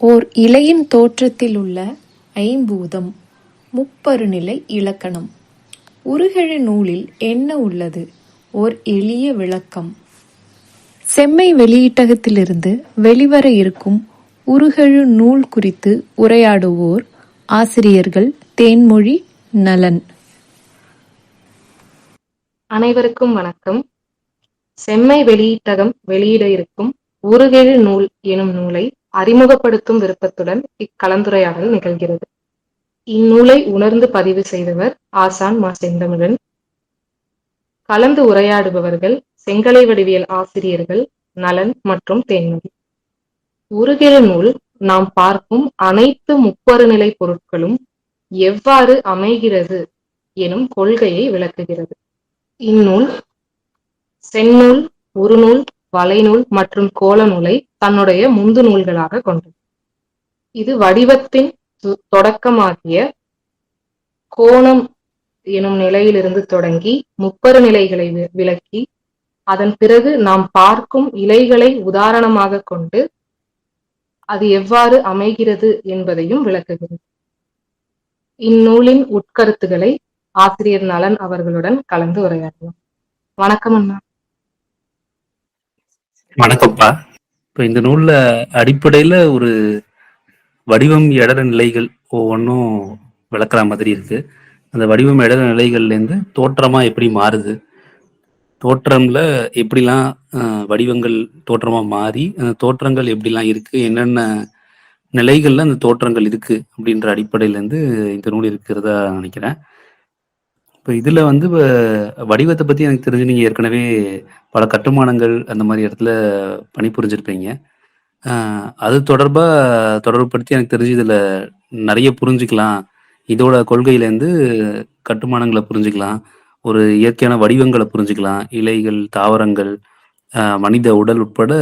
ஓர் இலையின் தோற்றத்தில் உள்ள ஐம்பூதம். முப்பருநிலை இலக்கணம். உருகெழு நூலில் என்ன உள்ளது? ஓர் எளிய விளக்கம். செம்மை வெளியீட்டகத்திலிருந்து வெளிவர இருக்கும் உருகெழு நூல் குறித்து உரையாடுவோர் ஆசிரியர்கள் தேன்மொழி, நலன். அனைவருக்கும் வணக்கம். செம்மை வெளியீட்டகம் வெளியிட இருக்கும் உருகெழு நூல் எனும் நூலை அறிமுகப்படுத்தும் விருப்பத்துடன் இக்கலந்துரையாடல் நிகழ்கிறது. இந்நூலை உணர்ந்து பதிவு செய்தவர் ஆசான் மா. செந்தமிழன். கலந்து உரையாடுபவர்கள் செங்கலை வடிவியல் ஆசிரியர்கள் நலன் மற்றும் தேன்மொழி. உருகெழு நூல் நாம் பார்க்கும் அனைத்து முப்பருநிலை பொருட்களும் எவ்வாறு அமைகிறது எனும் கொள்கையை விளக்குகிறது. இந்நூல் செந்நூல், உருநூல், வலைநூல் மற்றும் கோல நூலை தன்னுடைய முந்து நூல்களாக கொண்டது. இது வடிவத்தின் தொடக்கமாகிய கோணம் எனும் நிலையிலிருந்து தொடங்கி முப்பரு நிலைகளை விளக்கி அதன் பிறகு நாம் பார்க்கும் இலைகளை உதாரணமாக கொண்டு அது எவ்வாறு அமைகிறது என்பதையும் விளக்குகிறது. இந்நூலின் உட்கருத்துக்களை ஆசிரியர் நலன் அவர்களுடன் கலந்து உரையாடலாம். வணக்கம் அண்ணா. வணக்கம்ப்பா. இப்ப இந்த நூல்ல அடிப்படையில ஒரு வடிவம் இடர நிலைகள் ஒவ்வொன்றும் விளக்குற மாதிரி இருக்கு. அந்த வடிவம் இடர நிலைகள்ல இருந்து தோற்றமா எப்படி மாறுது, தோற்றம்ல எப்படிலாம் வடிவங்கள் தோற்றமா மாறி அந்த தோற்றங்கள் எப்படிலாம் இருக்கு, என்னென்ன நிலைகள்ல அந்த தோற்றங்கள் இருக்கு அப்படின்ற அடிப்படையில இருந்து இந்த நூல் இருக்கிறதா நினைக்கிறேன். இப்போ இதுல வந்து வடிவத்தை பத்தி எனக்கு தெரிஞ்சு நீங்க ஏற்கனவே பல கட்டுமானங்கள் அந்த மாதிரி இடத்துல பணிபுரிஞ்சிருப்பீங்க. அது தொடர்புபடுத்தி எனக்கு தெரிஞ்சு இதுல நிறைய புரிஞ்சுக்கலாம். இதோட கொள்கையிலேருந்து கட்டுமானங்களை புரிஞ்சுக்கலாம், ஒரு இயற்கையான வடிவங்களை புரிஞ்சுக்கலாம், இலைகள், தாவரங்கள், மனித உடல் உட்பட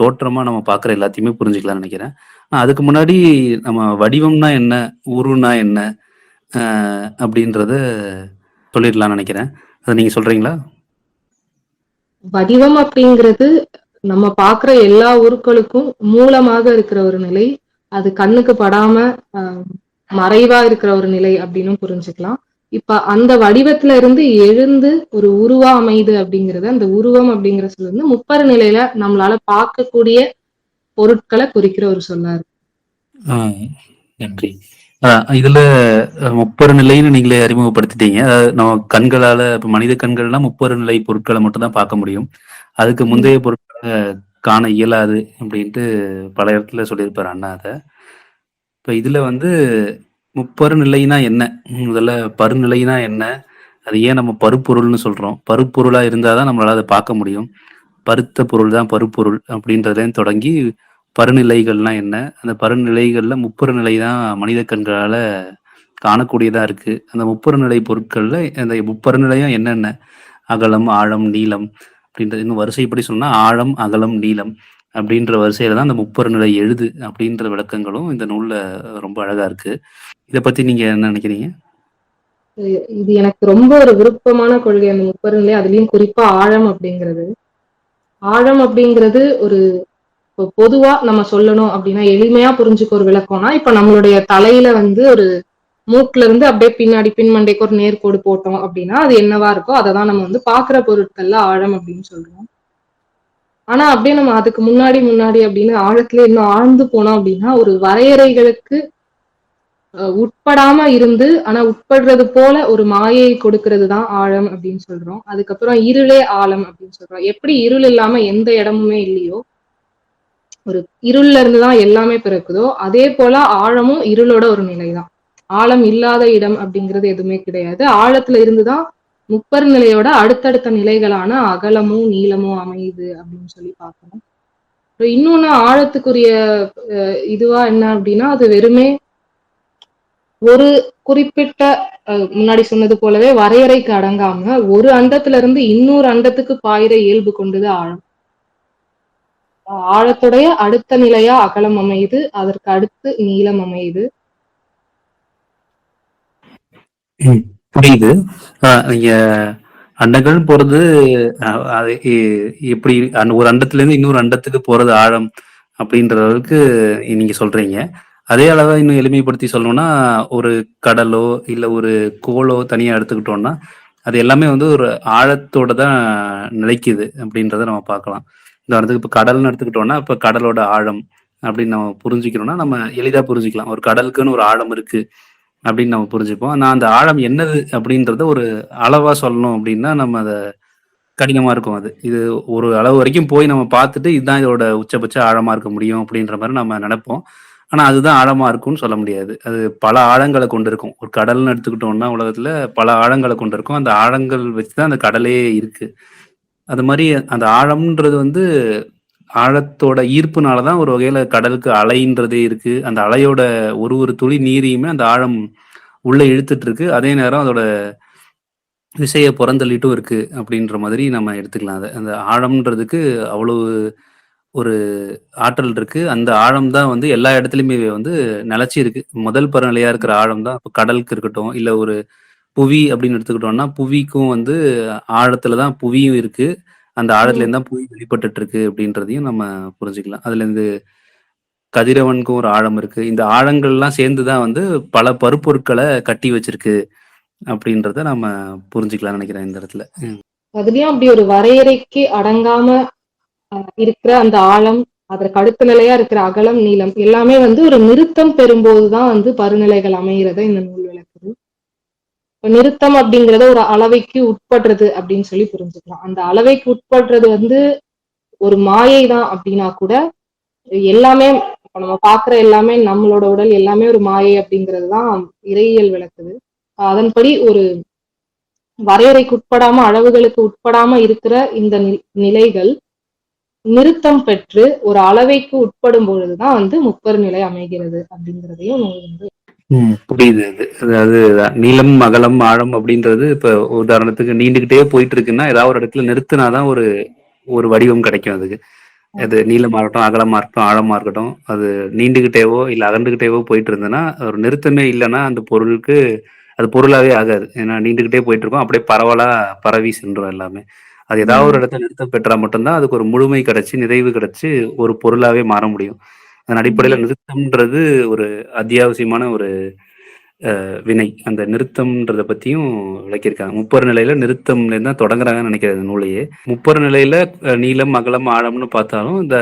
தோற்றமா நம்ம பார்க்குற எல்லாத்தையுமே புரிஞ்சுக்கலாம்னு நினைக்கிறேன். அதுக்கு முன்னாடி நம்ம வடிவம்னா என்ன, உருனா என்ன அப்படின்றத சொல்லிடலாம்னு நினைக்கிறேன். அதை நீங்க சொல்றீங்களா? வடிவம் அப்படிங்கிறது நம்ம பார்க்குற எல்லா உருக்களுக்கும் மூலமாக இருக்கிற ஒரு நிலை. அது கண்ணுக்கு படாம மறைவா இருக்கிற ஒரு நிலை அப்படின்னு புரிஞ்சுக்கலாம். இப்ப அந்த வடிவத்துல இருந்து எழுந்து ஒரு உருவா அமையுது அப்படிங்கிறது, அந்த உருவம் அப்படிங்கிற சொல்ல வந்து முப்பரு நிலையில நம்மளால பார்க்கக்கூடிய பொருட்களை குறிக்கிற ஒரு சொல்லா இருக்கு. நன்றி. இதுல முப்பரு நிலைன்னு நீங்களே அறிமுகப்படுத்திட்டீங்க. நம்ம கண்களால இப்ப மனித கண்கள்னா முப்பரு நிலை பொருட்களை மட்டும் தான் பார்க்க முடியும். அதுக்கு முந்தைய பொருட்களை காண இயலாது அப்படின்ட்டு பல இடத்துல சொல்லியிருப்பாரு அண்ணா. அதை இப்ப இதுல வந்து முப்பரு நிலைனா என்ன, முதல்ல பருநிலைனா என்ன, அது ஏன் நம்ம பருப்பொருள்னு சொல்றோம், பருப்பொருளா இருந்தாதான் நம்மளால அதை பார்க்க முடியும், பருத்த பொருள் தான் பருப்பொருள் அப்படின்றதுலேருந்து தொடங்கி பருநிலைகள்னா என்ன, அந்த பருநிலைகள்ல முப்பரு நிலை தான் மனித கண்களால காணக்கூடியதா இருக்கு. அந்த முப்பரு நிலை பொருட்கள்ல அந்த முப்பரு நிலையும் என்னென்ன, அகலம், ஆழம், நீளம் அப்படின்றது இன்னும் வரிசைப்படி சொன்னா ஆழம், அகலம், நீளம் அப்படின்ற வரிசையில தான் அந்த முப்பரு நிலை எழுது அப்படின்ற விளக்கங்களும் இந்த நூல்ல ரொம்ப அழகா இருக்கு. இதை பத்தி நீங்க என்ன நினைக்கிறீங்க? இது எனக்கு ரொம்ப ஒரு விருப்பமான கொள்கை, அந்த முப்பரு நிலை. அதுலயும் குறிப்பா ஆழம் அப்படிங்கிறது. ஆழம் அப்படிங்கிறது ஒரு பொதுவா நம்ம சொல்லணும் அப்படின்னா, எளிமையா புரிஞ்சுக்க ஒரு விளக்கம்னா, இப்ப நம்மளுடைய தலையில வந்து ஒரு மூக்குல இருந்து அப்படியே பின்னாடி பின்மண்டைக்கு ஒரு நேர்கோடு போட்டோம் அப்படின்னா அது என்னவா இருக்கோ அததான் நம்ம வந்து பாக்குற பொருட்கள்ல ஆழம் அப்படின்னு சொல்றோம். ஆனா அப்படியே நம்ம அதுக்கு முன்னாடி அப்படின்னு ஆழத்துல இன்னும் ஆழ்ந்து போனோம் அப்படின்னா, ஒரு வரையறைகளுக்கு உட்படாம இருந்து ஆனா உட்படுறது போல ஒரு மாயை கொடுக்கறது தான் ஆழம் அப்படின்னு சொல்றோம். அதுக்கப்புறம் இருளே ஆழம் அப்படின்னு சொல்றோம். எப்படி இருள் இல்லாம எந்த இடமுமே இல்லையோ, ஒரு இருள்ல இருந்துதான் எல்லாமே பிறக்குதோ, அதே போல ஆழமும் இருளோட ஒரு நிலைதான். ஆழம் இல்லாத இடம் அப்படிங்கிறது எதுவுமே கிடையாது. ஆழத்துல இருந்துதான் முப்பரு நிலையோட அடுத்தடுத்த நிலைகளான அகலமும் நீளமும் அமையுது அப்படின்னு சொல்லி பார்க்கணும். இன்னொன்னு ஆழத்துக்குரிய இதுவா என்ன அப்படின்னா, அது வெறுமே ஒரு குறிப்பிட்ட முன்னாடி சொன்னது போலவே வரையறைக்கு அடங்காம ஒரு அண்டத்துல இருந்து இன்னொரு அண்டத்துக்கு பாயிர இயல்பு கொண்டது ஆழம். ஆழத்துடைய அடுத்த நிலையா அகலம் அமையுது, அதற்கு அடுத்து நீளம் அமையுது. புரியுது. நீங்க அண்டங்கள் போறது எப்படி ஒரு அண்டத்துல இருந்து இன்னொரு அண்டத்துக்கு போறது ஆழம் அப்படின்ற அளவுக்கு நீங்க சொல்றீங்க. அதே அளவா இன்னும் எளிமைப்படுத்தி சொல்லணும்னா, ஒரு கடலோ, இல்ல ஒரு கோளோ தனியா எடுத்துக்கிட்டோம்னா, அது எல்லாமே வந்து ஒரு ஆழத்தோட தான் நிலைக்குது அப்படின்றத நம்ம பார்க்கலாம். உதாரணத்துக்கு இப்ப கடல்னு எடுத்துக்கிட்டோம்னா, இப்ப கடலோட ஆழம் அப்படின்னு நம்ம புரிஞ்சுக்கணும்னா, நம்ம எளிதா புரிஞ்சுக்கலாம். ஒரு கடலுக்குன்னு ஒரு ஆழம் இருக்கு அப்படின்னு நம்ம புரிஞ்சுப்போம். ஆனா அந்த ஆழம் என்னது அப்படின்றத ஒரு அளவா சொல்லணும் அப்படின்னா, நம்ம அத கடினமா இருக்கும் அது. இது ஒரு அளவு வரைக்கும் போய் நம்ம பார்த்துட்டு, இதுதான் இதோட உச்சபட்ச ஆழமா இருக்க முடியும் அப்படின்ற மாரி நம்ம நெனைப்போம். ஆனா அதுதான் ஆழமா இருக்கும்னு சொல்ல முடியாது. அது பல ஆழங்கள கொண்டிருக்கும். ஒரு கடல்னு எடுத்துக்கிட்டோம்னா, உலகத்துல பல ஆழங்கள கொண்டிருக்கும். அந்த ஆழங்கள் வச்சு தான் அந்த கடலே இருக்கு. அது மாரி அந்த ஆழம்ன்றது வந்து ஆழத்தோட ஈர்ப்புனால தான் ஒரு வகையில கடலுக்கு அலைன்றதே இருக்கு. அந்த அலையோட ஒரு ஒரு துளி நீரையுமே அந்த ஆழம் உள்ள இழுத்துட்டு இருக்கு. அதே நேரம் அதோட விசைய புறந்தள்ளிட்டும் இருக்கு அப்படின்ற மாதிரி நம்ம எடுத்துக்கலாம் அத. அந்த ஆழம்ன்றதுக்கு அவ்வளவு ஒரு ஆற்றல் இருக்கு. அந்த ஆழம் தான் வந்து எல்லா இடத்துலயுமே வந்து நிலைச்சு இருக்கு. முதல் பருநிலையா இருக்கிற ஆழம் தான் இப்ப கடலுக்கு இருக்கட்டும், இல்ல ஒரு புவி அப்படின்னு எடுத்துக்கிட்டோம்னா, புவிக்கும் வந்து ஆழத்துல தான் புவியும் இருக்கு. அந்த ம். ஆழத்துலேருந்து தான் புவி வெளிப்பட்டுட்டு இருக்கு அப்படின்றதையும் நம்ம புரிஞ்சுக்கலாம். அதுலேருந்து கதிரவனுக்கும் ஒரு ஆழம் இருக்கு. இந்த ஆழங்கள்லாம் சேர்ந்து தான் வந்து பல பருப்பொருட்கள கட்டி வச்சிருக்கு அப்படின்றத நம்ம புரிஞ்சுக்கலாம்னு நினைக்கிறேன் இந்த இடத்துல. ம். அதுலயும் அப்படி ஒரு வரையறைக்கு அடங்காம இருக்கிற அந்த ஆழம், அதற்கு அடுத்த நிலையா இருக்கிற அகலம், நீளம் எல்லாமே வந்து ஒரு நிறுத்தம் பெறும்போதுதான் வந்து பருநிலைகள் அமைகிறத இந்த நூல் விளக்குது. இப்ப நிறுத்தம் அப்படிங்கறத ஒரு அளவைக்கு உட்படுறது அப்படின்னு சொல்லி புரிஞ்சுக்கலாம். அந்த அளவைக்கு உட்படுறது வந்து ஒரு மாயை தான் அப்படின்னா கூட எல்லாமே இப்ப நம்ம பாக்குற எல்லாமே நம்மளோட உடல் எல்லாமே ஒரு மாயை அப்படிங்கறதுதான் இறையியல் விளக்குது. அதன்படி ஒரு வரையறைக்கு உட்படாம அளவுகளுக்கு உட்படாம இருக்கிற இந்த நிலைகள் நிறுத்தம் பெற்று ஒரு அளவைக்கு உட்படும் பொழுதுதான் வந்து முப்பெரு நிலை அமைகிறது அப்படிங்கிறதையும் நூல் வந்து புரியுது அது. அதாவது நீளம், அகலம், ஆழம் அப்படின்றது இப்ப உதாரணத்துக்கு நீண்டுகிட்டே போயிட்டு இருக்குன்னா, ஏதாவது ஒரு இடத்துல நிறுத்தினா தான் ஒரு ஒரு வடிவம் கிடைக்கும் அதுக்கு. அது நீளமா இருக்கட்டும், அகலமா இருக்கட்டும், ஆழமா இருக்கட்டும். அது நீண்டுகிட்டேவோ, இல்ல அகன்றுகிட்டேவோ போயிட்டு இருந்ததுன்னா, ஒரு நிறுத்தமே இல்லன்னா, அந்த பொருளுக்கு அது பொருளாவே ஆகாது. ஏன்னா நீண்டுகிட்டே போயிட்டு இருக்கும். அப்படியே பரவலா பரவி சென்றும் எல்லாமே. அது ஏதாவது ஒரு இடத்துல நிறுத்தம் பெற்றா மட்டும் தான், அதுக்கு ஒரு முழுமை கிடைச்சு, நிறைவு கிடைச்சு, ஒரு பொருளாவே மாற முடியும். அதன் அடிப்படையில நிறுத்தம்ன்றது ஒரு அத்தியாவசியமான ஒரு வினை. அந்த நிறுத்தம்ன்றத பத்தியும் விளக்கியிருக்காங்க. முப்பரு நிலையில நிறுத்தம்லேருந்து தான் தொடங்குறாங்கன்னு நினைக்கிறேன் இந்த நூலையே. முப்பரு நிலையில நீளம், அகலம், ஆழம்னு பார்த்தாலும், இந்த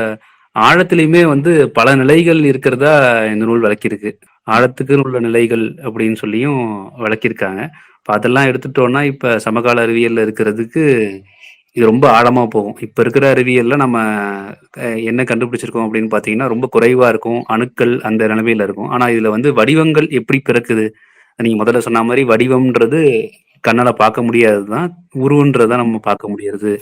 ஆழத்திலயுமே வந்து பல நிலைகள் இருக்கிறதா இந்த நூல் விளக்கியிருக்கு. ஆழத்துக்குன்னு உள்ள நிலைகள் அப்படின்னு சொல்லியும் விளக்கியிருக்காங்க. இப்ப அதெல்லாம் எடுத்துட்டோம்னா, இப்ப சமகால அறிவியல்ல இருக்கிறதுக்கு இது ரொம்ப ஆழமா போகும். இப்ப இருக்கிற அறிவியல்ல நம்ம என்ன கண்டுபிடிச்சிருக்கோம் அப்படின்னு பார்த்தீங்கன்னா, ரொம்ப குறைவா இருக்கும். அணுக்கள் அந்த நிலைமையில இருக்கும். ஆனா இதுல வந்து வடிவங்கள் எப்படி பிறக்குது? நீங்க முதல்ல சொன்ன மாரி வடிவம்ன்றது கண்ணால பார்க்க முடியாதது தான். உருவன்றத தான் நம்ம பார்க்க முடியறது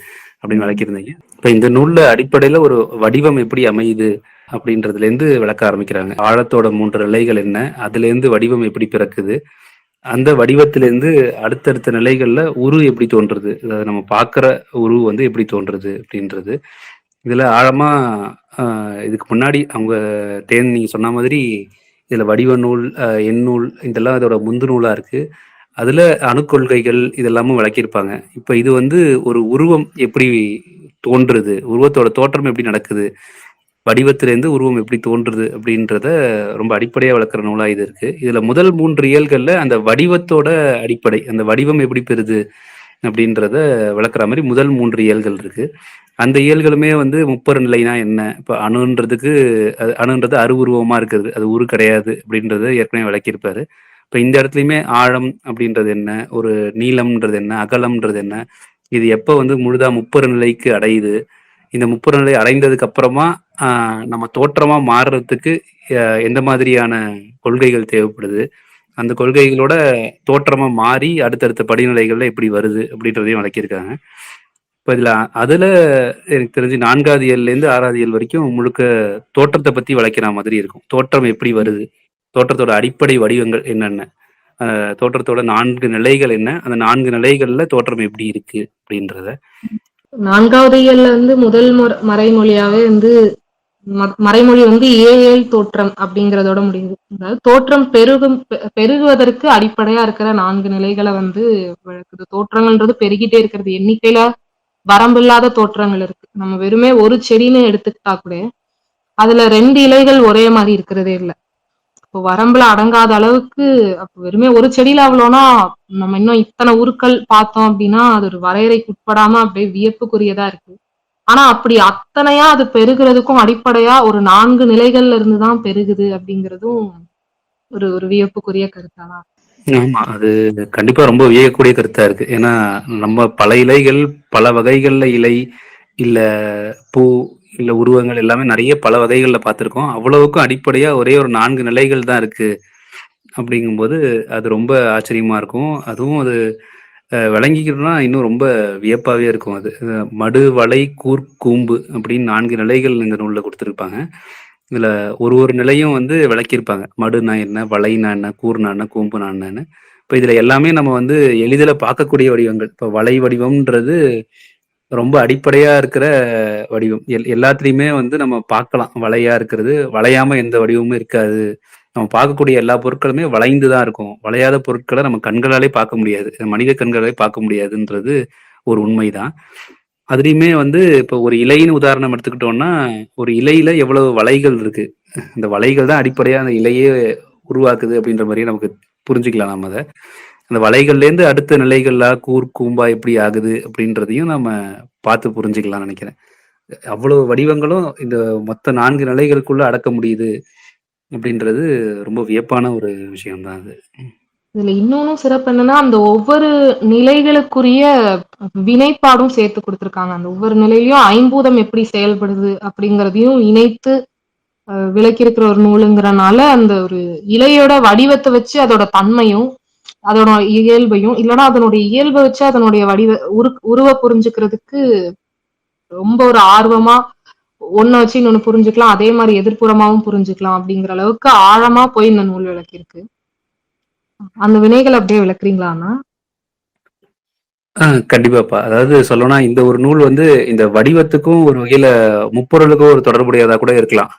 அப்படின்னு விளக்கியிருந்தீங்க. இப்ப இந்த நூல்ல அடிப்படையில ஒரு வடிவம் எப்படி அமையுது? அப்படின்றதுலேருந்து விளக்க ஆரம்பிக்கிறாங்க. ஆழத்தோட 3 நிலைகள் என்ன? அதுலேருந்து வடிவம் எப்படி பிறக்குது? அந்த வடிவத்திலேருந்து அடுத்தடுத்த நிலைகள்ல உரு எப்படி தோன்றுது? அதாவது நம்ம பார்க்குற உரு வந்து எப்படி தோன்றுது? அப்படின்றது. இதுல ஆழமா அ இதுக்கு முன்னாடி அவங்க நீங்க சொன்ன மாதிரி இதுல வடிவ நூல், எண்ணூல் இதெல்லாம் அதோட முந்து நூலா இருக்கு. அதுல அணுக்கொள்கைகள் இதெல்லாமும் விளக்கியிருப்பாங்க. இப்ப இது வந்து ஒரு உருவம் எப்படி தோன்றுது? உருவத்தோட தோற்றம் எப்படி நடக்குது? வடிவத்திலேருந்து உருவம் எப்படி தோன்றுது? அப்படின்றத ரொம்ப அடிப்படையா விளக்குற நூலா இது இருக்கு. இதுல முதல் 3 இயல்கள்ல அந்த வடிவத்தோட அடிப்படை, அந்த வடிவம் எப்படி பெறுது? அப்படின்றத விளக்குற மாரி முதல் 3 இயல்கள் இருக்கு. அந்த இயல்களுமே வந்து முப்பரு நிலைனா என்ன? இப்ப அணுன்றதுக்கு அணுன்றது அருவுருவமா இருக்கிறது. அது உரு கிடையாது அப்படின்றத ஏற்கனவே விளக்கியிருப்பாரு. இப்ப இந்த இடத்துலயுமே ஆழம் அப்படின்றது என்ன? ஒரு நீளம்ன்றது என்ன? அகலம்ன்றது என்ன? இது எப்ப வந்து முழுதா முப்பரு நிலைக்கு அடையுது? இந்த முப்பரு நிலை அடைந்ததுக்கு அப்புறமா, ஆ நம்ம தோற்றமா மாறுறதுக்கு எந்த மாதிரியான கொள்கைகள் தேவைப்படுது? அந்த கொள்கைகளோட தோற்றமா மாறி அடுத்தடுத்த படிநிலைகள்ல எப்படி வருது? அப்படின்றதையும் விளக்கியிருக்காங்க. இப்ப இதுல அதுல எனக்கு தெரிஞ்சு 4வது இயல்லேருந்து 6வது இயல் வரைக்கும் முழுக்க தோற்றத்த பத்தி விளக்கிற மாதிரி இருக்கும். தோற்றம் எப்படி வருது? தோற்றத்தோட அடிப்படை வடிவங்கள் என்னென்ன? தோற்றத்தோட 4 நிலைகள் என்ன? அந்த 4 நிலைகள்ல தோற்றம் எப்படி இருக்கு? அப்படின்றத. 4வது இயல்ல வந்து முதல் மறைமொழியாவே வந்து மறைமொழி வந்து ஏழேல் தோற்றம் அப்படிங்கறதோட முடியுது. அதாவது தோற்றம் பெருகுவதற்கு அடிப்படையா இருக்கிற 4 நிலைகளை வந்து விளக்குது. தோற்றங்கள்ன்றது பெருகிட்டே இருக்கிறது. எண்ணிக்கையில வரம்பில்லாத தோற்றங்கள் இருக்கு. நம்ம வெறுமே ஒரு செடின்னு எடுத்துக்கிட்டா கூட அதுல 2 இலைகள் ஒரே மாதிரி இருக்கிறதே இல்ல. இப்போ வரம்புல அடங்காத அளவுக்கு அப்ப வெறுமே ஒரு செடியில அவ்வளோனா நம்ம இன்னும் இத்தனை உருக்கள் பார்த்தோம் அப்படின்னா அது ஒரு வரையறைக்கு உட்படாம அப்படியே வியப்புக்குரியதா இருக்கு. ஆனா அப்படி அத்தனையா அது பெருகிறதுக்கும் அடிப்படையா ஒரு 4 நிலைகள்ல இருந்துதான் பெருகுது அப்படிங்கிறதும் ஒரு ஒரு வியப்புக்குரிய கருத்தாதான். ஆமா. அது கண்டிப்பா ரொம்ப வியக்கக்கூடிய கருத்தா இருக்கு. ஏன்னா, நம்ம பல இலைகள், பல வகைகள்ல இலை, இல்ல பூ, இல்ல உருவங்கள் எல்லாமே நெறைய பல வகைகள்ல பார்த்திருக்கோம். அவ்வளவுக்கும் அடிப்படையா ஒரே ஒரு 4 நிலைகள் தான் இருக்கு. அப்படிங்கும்போது, அது ரொம்ப ஆச்சரியமா இருக்கும். அதுவும் அது விளங்கிக்கணும்னா இன்னும் ரொம்ப வியப்பாவே இருக்கும் அது. மடு, வளை, கூர், கூம்பு அப்படின்னு 4 நிலைகள் இந்த நூல்ல குடுத்திருப்பாங்க. இதுல ஒரு ஒரு நிலையும் வந்து விளக்கியிருப்பாங்க. மடுனா என்ன? வளைனா என்ன? கூர்னா என்ன? கூம்புனா என்னன்னு. இப்ப இதுல எல்லாமே நம்ம வந்து எளிதில பார்க்கக்கூடிய வடிவங்கள். இப்ப வளை வடிவம்ன்றது ரொம்ப அடிப்படையா இருக்கிற வடிவம். எல்லாத்துலயுமே வந்து நம்ம பார்க்கலாம். வளையா இருக்கிறது. வளையாம எந்த வடிவமும் இருக்காது. நம்ம பார்க்கக்கூடிய எல்லா பொருட்களுமே வளைந்து தான் இருக்கும். வளையாத பொருட்கள நம்ம கண்களாலே பார்க்க முடியாது. மனித கண்களாலே பார்க்க முடியாதுன்றது ஒரு உண்மைதான். அதுலயுமே வந்து இப்போ ஒரு இலைன்னு உதாரணம் எடுத்துக்கிட்டோம்னா, ஒரு இலையில எவ்வளவு வளைகள் இருக்கு. இந்த வளைகள் தான் அடிப்படையா அந்த இலையே உருவாக்குது அப்படின்ற மாரியே நமக்கு புரிஞ்சுக்கலாம் நம்ம அத. அந்த வளைகள்லேருந்து அடுத்த நிலைகள்ல கூர், கூம்பா எப்படி ஆகுது அப்படின்றதையும் நம்ம பார்த்து புரிஞ்சுக்கலாம்னு நெனைக்கிறேன். அவ்வளவு வடிவங்களும் இந்த மொத்த 4 நிலைகளுக்குள்ள அடக்க முடியுது அப்படின்றது ரொம்ப வியப்பான ஒரு விஷயம் தான் அது. இதுல இன்னொன்னும் சிறப்பு என்னன்னா அந்த ஒவ்வொரு நிலைகளுக்குரிய வினைப்பாடும் சேர்த்து கொடுத்திருக்காங்க. அந்த ஒவ்வொரு நிலையிலயும் ஐம்பூதம் எப்படி செயல்படுது அப்படிங்கறதையும் இணைத்து விளக்கியிருக்கிற ஒரு நூலுங்கிறனால அந்த ஒரு இலையோட வடிவத்தை வச்சு அதோட தன்மையும் அதோட இயல்பையும் இல்லைன்னா அதனுடைய இயல்பை வச்சு அதனுடைய உருவ புரிஞ்சுக்கிறதுக்கு ரொம்ப ஒரு ஆர்வமா ஒன்ன வச்சு இன்னொன்னு புரிஞ்சுக்கலாம். அதே மாதிரி எதிர்ப்புறமாவும் புரிஞ்சுக்கலாம் அப்படிங்கிற அளவுக்கு ஆழமா போய் இந்த நூல் விளக்கியிருக்கு. அந்த வினைகள் அப்படியே விளக்குறீங்களாண்ணா? கண்டிப்பாப்பா. அதாவது சொல்லணும்னா, இந்த ஒரு நூல் வந்து இந்த வடிவத்துக்கும் ஒரு வகையில முப்பொருளுக்கும் ஒரு தொடர்புடையதா கூட இருக்கலாம்.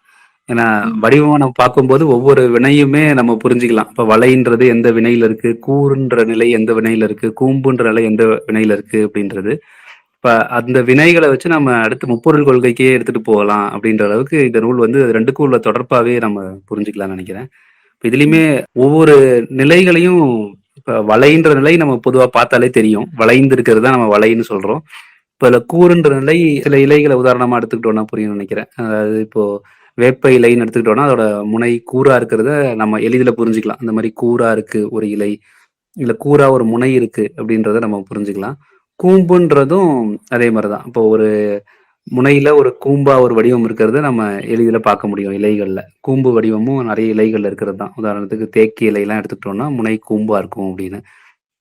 ஏன்னா, வடிவமா நம்ம பார்க்கும்போது ஒவ்வொரு வினையுமே நம்ம புரிஞ்சுக்கலாம். இப்ப வளைன்றது எந்த வினையில இருக்கு, கூறுன்ற நிலை எந்த வினையில இருக்கு, கூம்புன்ற நிலை எந்த வினையில இருக்கு அப்படின்றது. இப்ப அந்த வினைகள வச்சு நம்ம அடுத்து முப்பொருள் கொள்கைக்கே எடுத்துட்டு போகலாம் அப்படின்ற அளவுக்கு இந்த நூல் வந்து 2க்கும் உள்ள தொடர்பாவே நம்ம புரிஞ்சுக்கலாம்னு நெனைக்கிறேன். இப்ப இதுலயுமே ஒவ்வொரு நிலைகளையும் இப்ப வளைன்ற நிலை நம்ம பொதுவா பார்த்தாலே தெரியும். வளைந்து இருக்கிறது தான் நம்ம வளைன்னு சொல்றோம். இப்ப அதுல கூறுன்ற நிலை சில இலைகள உதாரணமா எடுத்துக்கிட்டோம்னா புரியும்னு நெனைக்கிறேன். அதாவது இப்போ வேப்ப இலைன்னு எடுத்துக்கிட்டோம்னா, அதோட முனை கூரா இருக்கிறத நம்ம எளிதில புரிஞ்சுக்கலாம். அந்த மாரி கூரா இருக்கு ஒரு இலை. இல்ல கூரா ஒரு முனை இருக்கு அப்படின்றத நம்ம புரிஞ்சுக்கலாம். கூம்புன்றதும் அதே மாரி தான். இப்போ ஒரு முனையில ஒரு கூம்பா ஒரு வடிவம் இருக்கிறத நம்ம எளிதில பார்க்க முடியும் இலைகள்ல. கூம்பு வடிவமும் நெறைய இலைகள்ல இருக்கிறது தான். உதாரணத்துக்கு தேக்கு இலைலாம் எடுத்துக்கிட்டோம்னா, முனை கூம்பா இருக்கும் அப்படின்னு.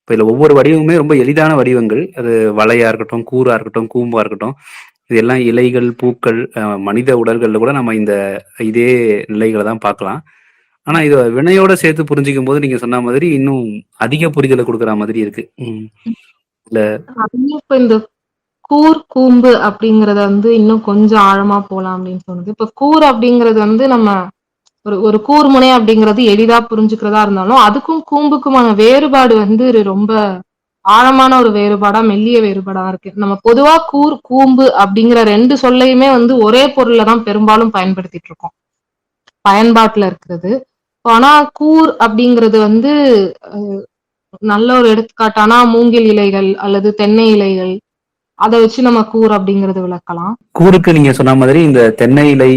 இப்ப இதுல ஒவ்வொரு வடிவமுமே ரொம்ப எளிதான வடிவங்கள். அது வளையா இருக்கட்டும், கூரா இருக்கட்டும், கூம்பா இருக்கட்டும். இது எல்லாம் இலைகள், பூக்கள், மனித உடல்கள்ல கூட நம்ம இதே நிலைகள தான் பார்க்கலாம். ஆனா இத வினையோட சேர்த்து புரிஞ்சுக்கும்போது நீங்க சொன்ன மாதிரி இன்னும் அதிக புரிதல குடுக்குற மாதிரி இருக்கு. இல்ல அதுலயும் இப்ப இந்த கூர் கூம்பு அப்படிங்கறத வந்து இன்னும் கொஞ்சம் ஆழமா போலாம் அப்படின்னு தோணுது. இப்ப கூர் அப்படிங்கிறது வந்து நம்ம ஒரு ஒரு கூர்முனை அப்படிங்கிறது எளிதா புரிஞ்சுக்கிறதா இருந்தாலும் அதுக்கும் கூம்புக்குமான வேறுபாடு வந்து ரொம்ப ஆழமான ஒரு வேறுபாடா மெல்லிய வேறுபாடா இருக்கு. நம்ம பொதுவா கூர் கூம்பு அப்படிங்கிற 2 சொல்லையுமே வந்து ஒரே பொருள்ல தான் பெரும்பாலும் பயன்படுத்திட்டு இருக்கோம். பயன்பாட்டுல இருக்கிறது. ஆனா கூர் அப்படிங்கிறது வந்து நல்ல ஒரு எடுத்துக்காட்டானா மூங்கில் இலைகள் அல்லது தென்னை இலைகள் அத வச்சு நம்ம கூர் அப்படிங்கறது விளக்கலாம். கூருக்கு நீங்க சொன்ன மாதிரி இந்த தென்னை இலை,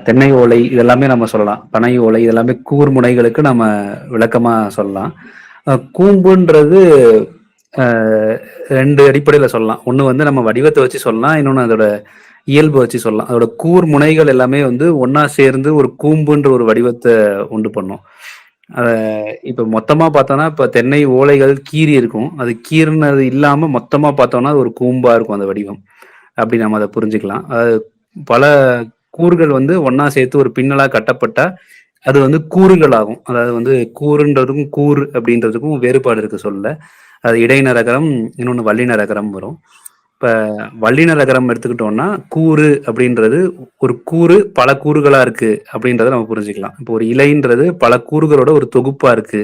தென்னை ஓலை இதெல்லாமே நம்ம சொல்லலாம். பனை ஓலை இதெல்லாமே கூர் முனைகளுக்கு நம்ம விளக்கமா சொல்லலாம். கூம்புன்றது அ 2 அடிப்படையில சொல்லலாம். ஒண்ணு வந்து நம்ம வடிவத்த வச்சு சொல்லலாம். இன்னொன்னு அதோட இயல்பு வச்சு சொல்லலாம். அதோட கூர் முனைகள் எல்லாமே வந்து ஒண்ணா சேர்ந்து ஒரு கூம்புன்ற ஒரு வடிவத்த உண்டு பண்ணும். அத இப்ப மொத்தமா பார்த்தோம்னா, இப்ப தென்னை ஓலைகள் கீறி இருக்கும். அது கீறுனது இல்லாம மொத்தமா பார்த்தோம்னா, அது ஒரு கூம்பா இருக்கும் அந்த வடிவம். அப்படி நம்ம அத புரிஞ்சுக்கலாம். பல கூறுகள் வந்து ஒண்ணா சேர்த்து ஒரு பின்னலா கட்டப்பட்டா, அது வந்து கூறுகள் ஆகும். அதாவது வந்து கூறுன்றதுக்கும், கூர் அப்படின்றதுக்கும் வேறுபாடு இருக்கு சொல்ல. அது இடையின ரகரம், இன்னொன்னு வல்லின ரகரம் வரும். இப்ப வல்லின ரகரம் எடுத்துக்கிட்டோம்னா, கூறு அப்படின்றது ஒரு கூறு பல கூறுகளா இருக்கு அப்படின்றத நம்ம புரிஞ்சுக்கலாம். இப்போ ஒரு இலைன்றது பல கூறுகளோட ஒரு தொகுப்பா இருக்கு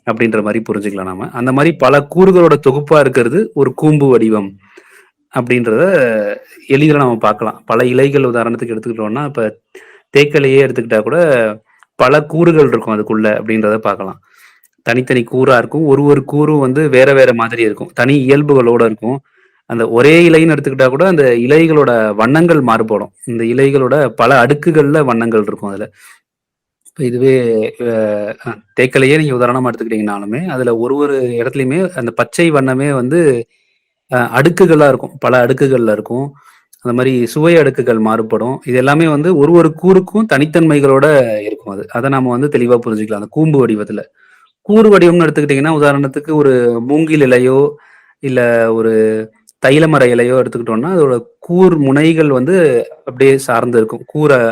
அப்படின்ற மாரி புரிஞ்சுக்கலாம் நாம. அந்த மாரி பல கூறுகளோட தொகுப்பா இருக்கிறது ஒரு கூம்பு வடிவம் அப்படின்றத எளிதில நம்ம பார்க்கலாம். பல இலைகள் உதாரணத்துக்கு எடுத்துக்கிட்டோம்னா, இப்ப தேக்கிலையே எடுத்துக்கிட்டா கூட பல கூறுகள் இருக்கும் அதுக்குள்ள அப்படின்றத பார்க்கலாம். தனித்தனி கூறா இருக்கும். ஒரு ஒரு கூறும் வந்து வேற வேற மாதிரி இருக்கும். தனி இயல்புகளோட இருக்கும். அந்த ஒரே இலைன்னு எடுத்துக்கிட்டா கூட அந்த இலைகளோட வண்ணங்கள் மாறுபடும். இந்த இலைகளோட பல அடுக்குகள்ல வண்ணங்கள் இருக்கும் அதுல. இப்ப இதுவே அ தேக்கிலையே நீங்க உதாரணமா எடுத்துக்கிட்டீங்கனாலுமே, அதுல ஒரு ஒரு இடத்துலயுமே அந்த பச்சை வண்ணமே வந்து அடுக்குகளா இருக்கும். பல அடுக்குகள்ல இருக்கும். அந்த மாரி சுவை அடுக்குகள் மாறுபடும். இது எல்லாமே வந்து ஒரு ஒரு கூறுக்கும் தனித்தன்மைகளோட இருக்கும் அது. அத நாம வந்து தெளிவா புரிஞ்சுக்கலாம். அந்த கூம்பு வடிவத்துல. கூறு வடிவம்னு எடுத்துக்கிட்டீங்கன்னா, உதாரணத்துக்கு ஒரு மூங்கில் இலையோ, இல்ல ஒரு தைல மர இலையோ எடுத்துக்கிட்டோம்னா, அதோட கூர் முனைகள் வந்து அப்படியே சார்ந்து இருக்கும்.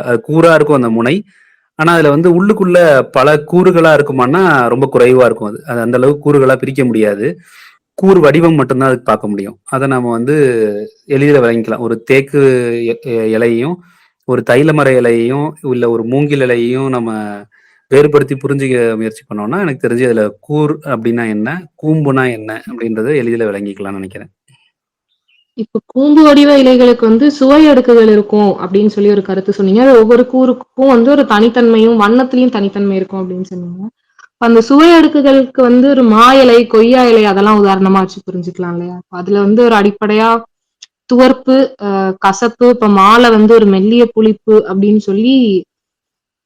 அது கூரா இருக்கும் அந்த முனை. ஆனா, அதுல வந்து உள்ளுக்குள்ள பல கூறுகளா இருக்குமான்னா, ரொம்ப குறைவா இருக்கும் அது. அது அந்த அளவுக்கு கூறுகளா பிரிக்க முடியாது. கூர் வடிவம் மட்டும் தான் அதுக்கு பார்க்க முடியும். அத நாம வந்து எளிதில விளங்கிக்கலாம். ஒரு தேக்கு இலையையும், ஒரு தைல மர இலையையும், இல்ல ஒரு மூங்கில் இலையையும் நம்ம வேறுபடுத்தி புரிஞ்சுக்க முயற்சி பண்ணோம்னா, எனக்கு தெரிஞ்சு அதுல கூர் அப்டின்னா என்ன? கூம்புனா என்ன? அப்டின்றத எளிதில விளங்கிக்கலாம்னு நெனைக்கிறேன். இப்ப கூம்பு வடிவ இலைகளுக்கு வந்து சுவை அடுக்குகள் இருக்கும் அப்படின்னு சொல்லி ஒரு கருத்து சொன்னீங்க. அது ஒவ்வொரு கூறுக்கும் வந்து ஒரு தனித்தன்மையும், வண்ணத்திலயும் தனித்தன்மை இருக்கும் அப்படின்னு சொன்னீங்க. அந்த சுவை அடுக்குகளுக்கு வந்து ஒரு மா இலை, கொய்யா இலை அதெல்லாம் உதாரணமா வச்சு புரிஞ்சுக்கலாம் இல்லையா? அதுல வந்து ஒரு அடிப்படையா துவர்ப்பு, கசப்பு, இப்ப மால வந்து ஒரு மெல்லிய புளிப்பு அப்படின்னு சொல்லி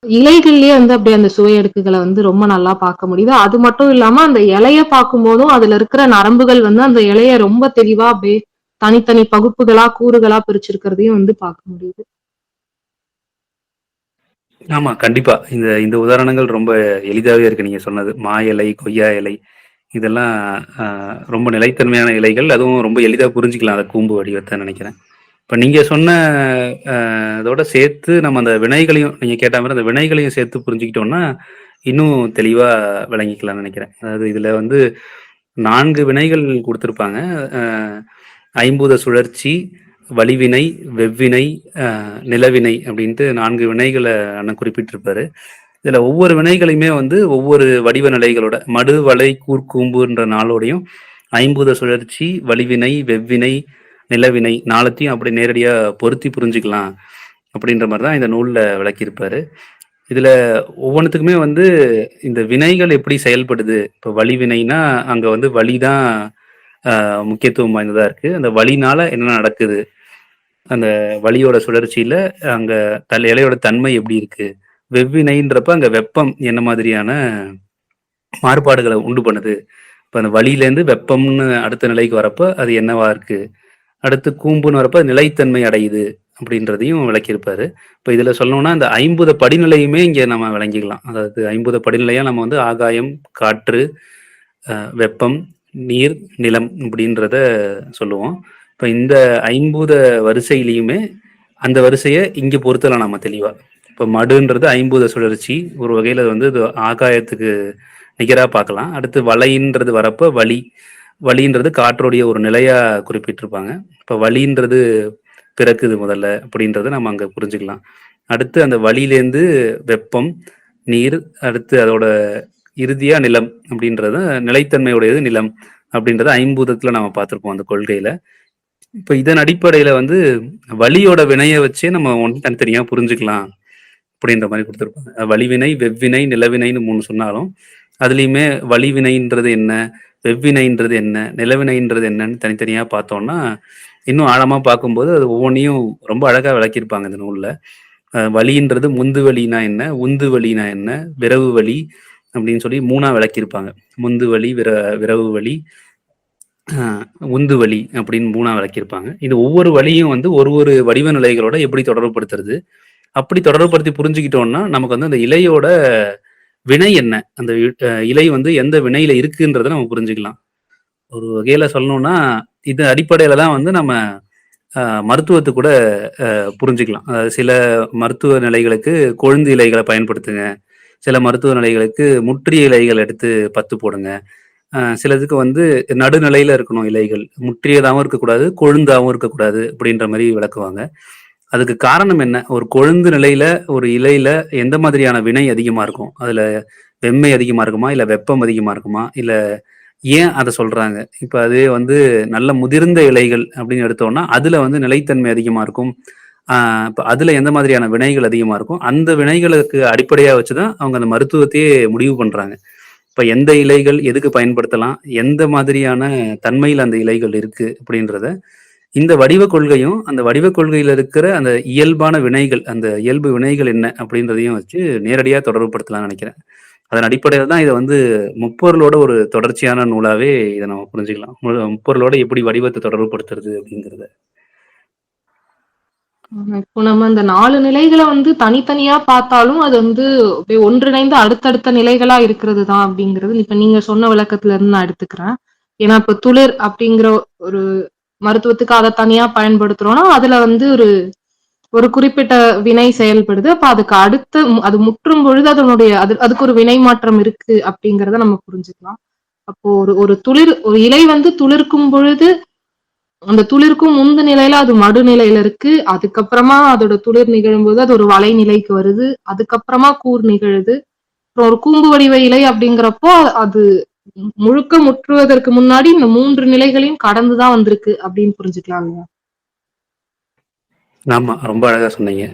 இலைகள்லயே வந்து அப்படியே அந்த சுவை அடுக்குகள வந்து ரொம்ப நல்லா பார்க்க முடியுது. அது மட்டும் இல்லாம அந்த இலைய பார்க்கும்போதும் அதுல இருக்கிற நரம்புகள் வந்து அந்த இலைய ரொம்ப தெளிவா அப்படியே தனித்தனி பகுப்புகளா, கூறுகளா பிரிச்சிருக்கிறதையும் வந்து பார்க்க முடியுது. ஆமா, கண்டிப்பா. இந்த இந்த உதாரணங்கள் ரொம்ப எளிதாவே இருக்கு நீங்க சொன்னது. மா இலை, கொய்யா இலை இதெல்லாம் அ ரொம்ப நிலைத்தன்மையான இலைகள். அதுவும் ரொம்ப எளிதா புரிஞ்சுக்கலாம் அந்த கூம்பு வடிவத்த நெனைக்கிறேன். இப்ப நீங்க சொன்ன இதோட சேர்த்து நம்ம அந்த வினைகளையும் நீங்க கேட்ட மாரி அந்த வினைகளையும் சேர்த்து புரிஞ்சுக்கிட்டோம்னா, இன்னும் தெளிவா விளங்கிக்கலாம்னு நெனைக்கிறேன். அதாவது இதுல வந்து 4 வினைகள் குடுத்திருப்பாங்க. அ ஐம்பூத சுழற்சி, வளிவினை, வெவ்வினை, அ நிலவினை அப்படின்ட்டு 4 வினைகள அண்ணன் குறிப்பிட்டிருப்பாரு. இதுல ஒவ்வொரு வினைகளையுமே வந்து ஒவ்வொரு வடிவ நிலைகளோட மடு, வளை, கூர்க்கூம்புன்ற நாளோடையும் ஐம்பூத சுழற்சி, வளிவினை, வெவ்வினை, நிலவினை 4த்தையும் அப்படி நேரடியா பொருத்தி புரிஞ்சுக்கலாம். அப்படின்ற மாரி தான் இந்த நூல்ல விளக்கியிருப்பாரு. இதுல ஒவ்வொன்னுத்துக்குமே வந்து இந்த வினைகள் எப்படி செயல்படுது? இப்ப வளிவினைன்னா, அங்க வந்து வளி தான் முக்கியத்துவம் வாய்ந்ததா இருக்கு. அந்த வளினால என்ன நடக்குது? அந்த வளியோட சுழற்சியில அங்க இலையோட தன்மை எப்படி இருக்கு? வெவ்வினைன்றப்ப அங்க வெப்பம் என்ன மாதிரியான மாறுபாடுகள உண்டு பண்ணுது? இப்ப அந்த வளியிலேருந்து வெப்பம்னு அடுத்த நிலைக்கு வரப்ப, அது என்னவா இருக்கு? அடுத்து கூம்புன்னு வரப்ப நிலைத்தன்மை அடையுது அப்படின்றதையும் விளக்கியிருப்பாரு. இப்ப இதுல சொல்லணும்னா, இந்த 50 படிநிலையுமே இங்க நம்ம விளங்கிக்கலாம். அதாவது 50 படிநிலையா நம்ம வந்து ஆகாயம், காற்று, வெப்பம், நீர், நிலம் இப்படின்றத சொல்லுவோம். இப்ப இந்த 50 வரிசையிலயுமே அந்த வரிசைய இங்க பொருத்தலாம் நம்ம தெளிவா. இப்ப மடுன்றது 50 சுழற்சி. ஒரு வகையில வந்து இது ஆகாயத்துக்கு நிகரா பார்க்கலாம். அடுத்து வளைன்றது வரப்ப வளி. வளின்றது காற்றோடைய ஒரு நிலையா குறிப்பிட்டிருப்பாங்க. இப்ப வளின்றது பிறக்குது முதல்ல அப்படின்றத நம்ம அங்க புரிஞ்சுக்கலாம். அடுத்து அந்த வளியிலேருந்து வெப்பம், நீர், அடுத்து அதோட இறுதியா நிலம் அப்படின்றத நிலைத்தன்மையுடையது நிலம் அப்படின்றத ஐம்பூதத்துல நம்ம பார்த்திருப்போம் அந்த கொள்கையில. இப்ப இதன் அடிப்படையில வந்து வளியோட வினைய வச்சே நம்ம வந்து தனித்தனியா புரிஞ்சுக்கலாம் அப்படின்ற மாரி குடுத்திருப்பாங்க. வளிவினை, வெவ்வினை, நிலவினைன்னு 3 சொன்னாலும், அதுலயுமே வளிவினைன்றது என்ன? வெவ்வினைன்றது என்ன? நிலவினைன்றது என்னன்னு தனித்தனியா பார்த்தோம்னா, இன்னும் ஆழமா பார்க்கும்போது அது ஒவ்வொன்னையும் ரொம்ப அழகா விளக்கியிருப்பாங்க இந்த நூல்ல. வளின்றது முந்து வளினா என்ன? உந்து வளினா என்ன? விரவு வளி அப்படின்னு சொல்லி 3ஆ விளக்கியிருப்பாங்க. முந்து வளி, விரவு வளி, அ உந்து வளி அப்படின்னு 3ஆ விளக்கியிருப்பாங்க. இது ஒவ்வொரு வளியும் வந்து ஒரு ஒரு வடிவ நிலைகளோட எப்படி தொடர்புபடுத்துறது? அப்படி தொடர்புபடுத்தி புரிஞ்சுக்கிட்டோம்னா, நமக்கு வந்து அந்த இலையோட வினை என்ன? அந்த இலை வந்து எந்த வினையில இருக்குன்றத நம்ம புரிஞ்சுக்கலாம். ஒரு வகையில சொல்லணும்னா, இது அடிப்படையில தான் வந்து நம்ம மருத்துவத்த கூட புரிஞ்சுக்கலாம். அதாவது சில மருத்துவ நிலைகளுக்கு கொழுந்து இலைகள பயன்படுத்துங்க. சில மருத்துவ நிலைகளுக்கு முற்றிய இலைகள் எடுத்து பத்து போடுங்க. சிலதுக்கு வந்து நடுநிலையில இருக்கணும் இலைகள். முற்றியதாவும் இருக்கக்கூடாது, கொழுந்தாவும் இருக்கக்கூடாது அப்படின்ற மாரி விளக்குவாங்க. அதுக்கு காரணம் என்ன? ஒரு கொழுந்து நிலையில ஒரு இலையில எந்த மாதிரியான வினை அதிகமா இருக்கும்? அதுல வெம்மை அதிகமா இருக்குமா? இல்ல வெப்பம் அதிகமா இருக்குமா? இல்ல ஏன் அத சொல்றாங்க? இப்ப அதுவே வந்து நல்ல முதிர்ந்த இலைகள் அப்படின்னு எடுத்தோம்னா, அதுல வந்து நிலைத்தன்மை அதிகமா இருக்கும். இப்ப அதுல எந்த மாதிரியான வினைகள் அதிகமா இருக்கும், அந்த வினைகளுக்கு அடிப்படையா வச்சுதான் அவங்க அந்த மருத்துவத்தையே முடிவு பண்றாங்க. இப்ப எந்த இலைகள் எதுக்கு பயன்படுத்தலாம், எந்த மாதிரியான தன்மையில அந்த இலைகள் இருக்கு அப்படின்றத, இந்த வடிவக் கொள்கையும், அந்த வடிவக் கொள்கையில இருக்கிற அந்த இயல்பான வினைகள், அந்த இயல்பு வினைகள் என்ன அப்படின்றதையும் வச்சு நேரடியா தொடர்புபடுத்தலாம்னு நெனைக்கிறேன். அதன் அடிப்படையில தான் இத வந்து முப்பொருளோட ஒரு தொடர்ச்சியான நூலாவே இத நம்ம புரிஞ்சுக்கலாம். முப்பொருளோட எப்படி வடிவத்த தொடர்புபடுத்துறது அப்படிங்கிறத. இப்போ நம்ம இந்த 4 நிலைகள வந்து தனித்தனியா பார்த்தாலும், அது வந்து அப்படியே ஒன்றிணைந்து அடுத்தடுத்த நிலைகளா இருக்கிறது தான் அப்படிங்கிறது, இப்ப நீங்க சொன்ன விளக்கத்துல இருந்து நான் எடுத்துக்கிறேன். ஏன்னா, இப்ப துளிர் அப்படிங்கிற ஒரு மருத்துவத்துக்கு அத தனியா பயன்படுத்துறோம்னா, அதுல வந்து ஒரு ஒரு குறிப்பிட்ட வினை செயல்படுது. அப்ப அதுக்கு அடுத்து அது முற்றும் பொழுது அதனுடைய அதுக்கு ஒரு வினை மாற்றம் இருக்கு அப்படிங்கிறத நம்ம புரிஞ்சுக்கலாம். அப்போ ஒரு ஒரு ஒரு இலை வந்து துளிர்க்கும் பொழுது அந்த துளிர்க்கும் முந்து நிலையில அது மடு நிலையில இருக்கு. அதுக்கப்புறமா அதோட துளிர் நிகழும்போது அது ஒரு வளை நிலைக்கு வருது. அதுக்கப்புறமா கூர் நிகழுது. அப்புறம் ஒரு கூம்பு வடிவ இலை அப்படிங்கிறப்போ அது முழுக்க முற்றுவதற்கு முன்னாடி இந்த 3 நிலைகளையும் கடந்து தான் வந்திருக்கு அப்படின்னு புரிஞ்சுக்கலாம் இல்லையா? ஆமா. ரொம்ப அழகா சொன்னீங்க.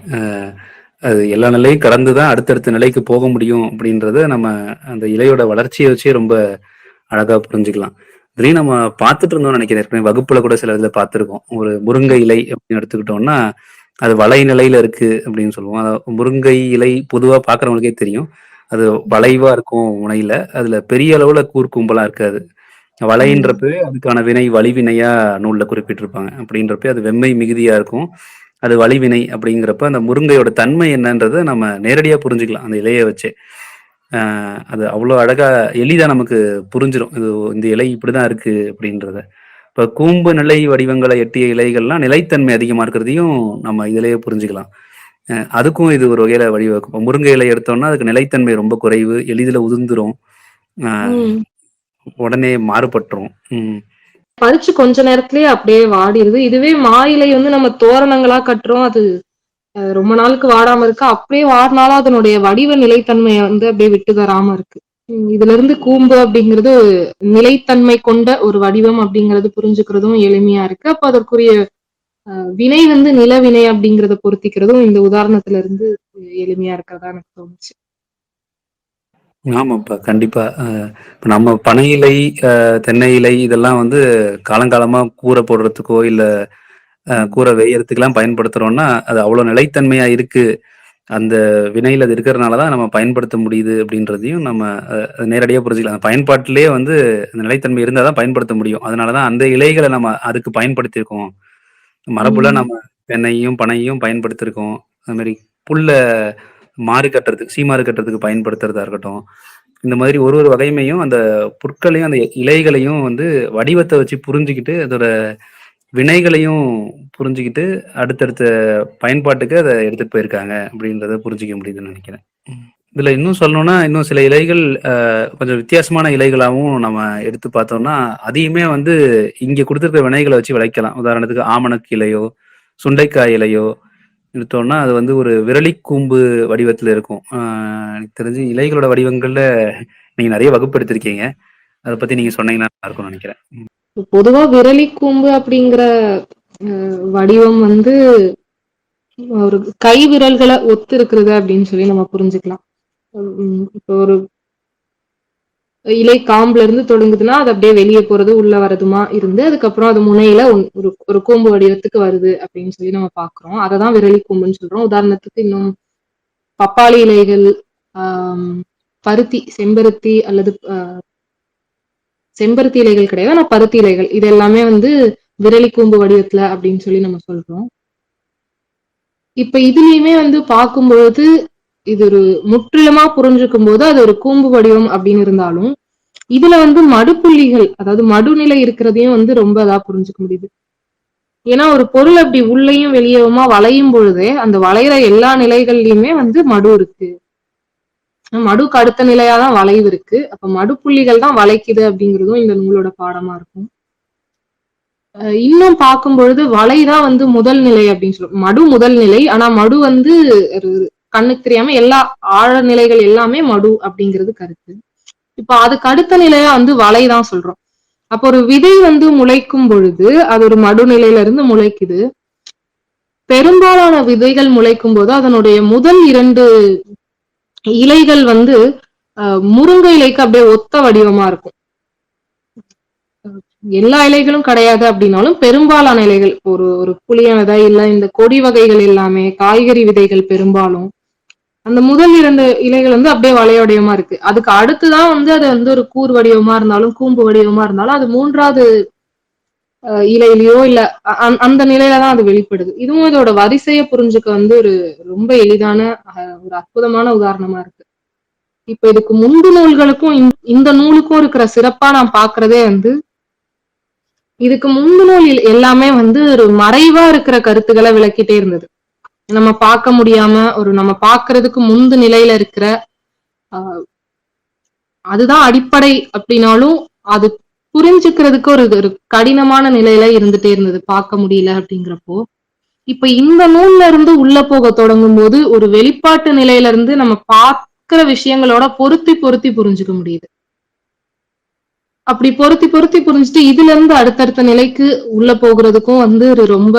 அது எல்லா நிலையும் கடந்து தான் அடுத்தடுத்த நிலைக்கு போக முடியும் அப்படின்றத நம்ம அந்த இலையோட வளர்ச்சிய வச்சே ரொம்ப அழகா புரிஞ்சுக்கலாம். இதுலயும் நம்ம பார்த்துட்டு இருந்தோம்னு நினைக்கிறேன். ஏற்கனவே வகுப்புல கூட சில இதுல பார்த்துருக்கோம். ஒரு முருங்கை இலை அப்படின்னு எடுத்துக்கிட்டோம்னா, அது வளை நிலையில இருக்கு அப்படின்னு சொல்லுவோம். முருங்கை இலை பொதுவா பார்க்குறவங்களுக்கே தெரியும். அது வளைவா இருக்கும் முனையில. அதுல பெரிய அளவுல கூர்க்கும்பலா இருக்காது. ம். வளைன்றப்பவே அதுக்கான வினை வழிவினையா நூல்ல குறிப்பிட்டிருப்பாங்க. அப்படின்றப்ப அது வெம்மை மிகுதியா இருக்கும். அது வழிவினை அப்படிங்கிறப்ப அந்த முருங்கையோட தன்மை என்னன்றத நம்ம நேரடியா புரிஞ்சுக்கலாம் அந்த இலைய வச்சே. அ அது அவ்வளோ அழகா எளிதா நமக்கு புரிஞ்சிரும். இந்த இலை இப்படிதான் இருக்கு அப்படின்றத. இப்ப கூம்பு நிலை வடிவங்கள எட்டிய இலைகள்லாம் நிலைத்தன்மை அதிகமா இருக்கிறதையும் நம்ம இதிலேயே புரிஞ்சுக்கலாம். அதுக்கும் இது ஒரு வகையில வழிவகுக்கும். இப்ப முருங்கை இலை எடுத்தோம்னா அதுக்கு நிலைத்தன்மை ரொம்ப குறைவு. எளிதில உதிர்ந்துரும். அ ம். உடனே மாறுபட்டுரும். ம். பறிச்சு கொஞ்ச நேரத்திலேயே அப்படியே வாடிருது. இதுவே மா இலை வந்து நம்ம தோரணங்களா கட்டுறோம். அது ரொம்ப நாளுக்கு வாடாம இருக்கு. அப்படியே வாடினாலும் அதனுடைய வடிவ நிலைத்தன்மைய வந்து அப்படியே விட்டு தராம இருக்கு. இதுல இருந்து கூம்பு அப்படிங்கிறது நிலைத்தன்மை கொண்ட ஒரு வடிவம் அப்படிங்கிறது புரிஞ்சுக்கிறதும் எளிமையா இருக்கு. அப்ப அதற்குரிய வினை வந்து நிலவினை அப்படிங்கிறத பொருத்திக்கிறதும் இந்த உதாரணத்துல இருந்து எளிமையா இருக்கிறதா எனக்கு தோணுச்சு. ஆமாப்பா. கண்டிப்பா. இப்ப நம்ம பனை இலை, தென்னை இலை இதெல்லாம் வந்து காலங்காலமா கூரை போடுறதுக்கோ, இல்ல கூரை வேயறதுக்குலாம் பயன்படுத்துறோம்னா, அது அவ்வளோ நிலைத்தன்மையா இருக்கு. அந்த வினையில அது இருக்கிறனால தான் நம்ம பயன்படுத்த முடியுது அப்படின்றதையும் நம்ம நேரடியா புரிஞ்சுக்கலாம். அந்த பயன்பாட்டிலேயே வந்து அந்த நிலைத்தன்மை இருந்தா தான் பயன்படுத்த முடியும். அதனால தான் அந்த இலைகள நம்ம அதுக்கு பயன்படுத்தியிருக்கோம். மரபுல ம். நம்ம தென்னையும், பனையும் பயன்படுத்தியிருக்கோம். அது மாரி புல்ல மாறு கட்டுறதுக்கு, சீமாறு கட்டுறதுக்கு பயன்படுத்துறதா இருக்கட்டும். இந்த மாதிரி ஒரு ஒரு வகைமையும் அந்த புற்களையும், அந்த இலைகளையும் வந்து வடிவத்த வச்சு புரிஞ்சுகிட்டு, அதோட வினைகளையும் புரிஞ்சுகிட்டு, அடுத்தடுத்த பயன்பாட்டுக்கு அத எடுத்துட்டு போயிருக்காங்க அப்படின்றத புரிஞ்சுக்க முடியுதுன்னு நெனைக்கிறேன். ம். இதுல இன்னும் சொல்லணும்னா, இன்னும் சில இலைகள் கொஞ்சம் வித்தியாசமான இலைகளாவும் நம்ம எடுத்து பார்த்தோம்னா, அதையுமே வந்து இங்க குடுத்திருக்கிற வினைகள வச்சு விளைக்கலாம். உதாரணத்துக்கு ஆமணக்கு இலையோ, சுண்டைக்காய் இலையோ எடுத்தோம்னா, அது வந்து ஒரு விரலிக் கூம்பு வடிவத்துல இருக்கும். எனக்கு தெரிஞ்சு இலைகளோட வடிவங்கள்ல நீங்க நெறைய வகுப்பு எடுத்திருக்கீங்க. அத பத்தி நீங்க சொன்னீங்கன்னா நல்லா இருக்கும்னு நெனைக்கிறேன். பொதுவா விரலி கூம்பு அப்படிங்கிற வடிவம் வந்து ஒரு கை விரல்கள ஒத்து இருக்கிறது அப்படின்னு சொல்லி நம்ம புரிஞ்சுக்கலாம். இப்போ ஒரு இலை காம்புல இருந்து தொடங்குதுன்னா, அது அப்படியே வெளிய போறது, உள்ள வரதுமா இருந்து, அதுக்கப்புறம் அது முனையில ஒரு ஒரு கூம்பு வடிவத்துக்கு வருது அப்படின்னு சொல்லி நம்ம பார்க்கிறோம். அததான் விரலி கூம்புன்னு சொல்றோம். உதாரணத்துக்கு இன்னும் பப்பாளி இலைகள், ஆம், பருத்தி, செம்பருத்தி அல்லது செம்பருத்தி இலைகள் கிடையாது. ஆனா பருத்தி இலைகள். இது எல்லாமே வந்து விரலி கூம்பு வடிவத்துல அப்படின்னு சொல்லி நம்ம சொல்றோம். இப்ப இதுலயுமே வந்து பார்க்கும்பொழுது, இது ஒரு முற்றிலுமா புரிஞ்சுக்கும் போது அது ஒரு கூம்பு வடிவம் அப்படின்னு இருந்தாலும், இதுல வந்து மடுப்புள்ளிகள், அதாவது மடுநிலை இருக்கிறதையும் வந்து ரொம்ப இதா புரிஞ்சுக்க முடியுது. ஏன்னா ஒரு பொருள் அப்படி உள்ளேயும் வெளியவுமா வளையும் பொழுதே, அந்த வளையிற எல்லா நிலைகள்லயுமே வந்து மடு இருக்கு. மடுக்கு அடுத்த நிலையாதான் வளைவு இருக்கு. அப்ப மடுப்புள்ளிகள் தான் வளைக்குது அப்படிங்கிறதும் இந்த நூலோட பாடமா இருக்கும். இன்னும் பார்க்கும் பொழுது வளைதான் வந்து முதல் நிலை அப்படின்னு சொல்லுவோம். மடு முதல் நிலை. ஆனா மடு வந்து ஒரு கண்ணுக்கு தெரியாம எல்லா ஆழ நிலைகள் எல்லாமே மடு அப்படிங்கிறது கருத்து. இப்ப அதுக்கு அடுத்த நிலையா வந்து வளைதான் சொல்றோம். அப்ப ஒரு விதை வந்து முளைக்கும் பொழுது அது ஒரு மடு நிலையில இருந்து முளைக்குது. பெரும்பாலான விதைகள் முளைக்கும் போது அதனுடைய முதல் 2 இலைகள் வந்து முருங்கை இலைக்கு அப்படியே ஒத்த வடிவமா இருக்கும். எல்லா இலைகளும் கிடையாது அப்படின்னாலும் பெரும்பாலான இலைகள், ஒரு ஒரு புளிய விதை இல்ல இந்த கொடி வகைகள் எல்லாமே, காய்கறி விதைகள் பெரும்பாலும் அந்த முதல் 2 இலைகள் வந்து அப்படியே வளைய வடிவமா இருக்கு. அதுக்கு அடுத்துதான் வந்து அது வந்து ஒரு கூர் வடிவமா இருந்தாலும் கூம்பு வடிவமா இருந்தாலும் அது 3வது இலையிலயோ இல்ல அந்த நிலையில தான் அது வெளிப்படுது. இதுவும் இதோட வரிசையை புரிஞ்சுக்க வந்து ஒரு ரொம்ப எளிதான ஒரு அற்புதமான உதாரணமா இருக்கு. இப்ப இதுக்கு முந்து நூல்களுக்கும் இந்த நூலுக்கும் இருக்கிற சிறப்பா நான் பாக்குறதே வந்து, இதுக்கு முந்து நூல் எல்லாமே வந்து ஒரு மறைவா இருக்கிற கருத்துக்களை விளக்கிட்டே இருந்தது. நம்ம பார்க்க முடியாம ஒரு நம்ம பாக்குறதுக்கு முந்து நிலையில இருக்கிற அதுதான் அடிப்படை அப்படின்னாலும் அது புரிஞ்சுக்கிறதுக்கு ஒரு கடினமான நிலையில இருந்துட்டே இருந்தது, பார்க்க முடியல அப்படிங்கிறப்போ. இப்ப இந்த நூல்ல இருந்து உள்ள போக தொடங்கும் போது ஒரு வெளிப்பாட்டு நிலையில இருந்து நம்ம பார்க்கிற விஷயங்களோட பொருத்தி பொருத்தி புரிஞ்சுக்க முடியுது. அப்படி பொருத்தி பொருத்தி புரிஞ்சுட்டு இதுல இருந்து அடுத்தடுத்த நிலைக்கு உள்ள போகிறதுக்கும் வந்து ஒரு ரொம்ப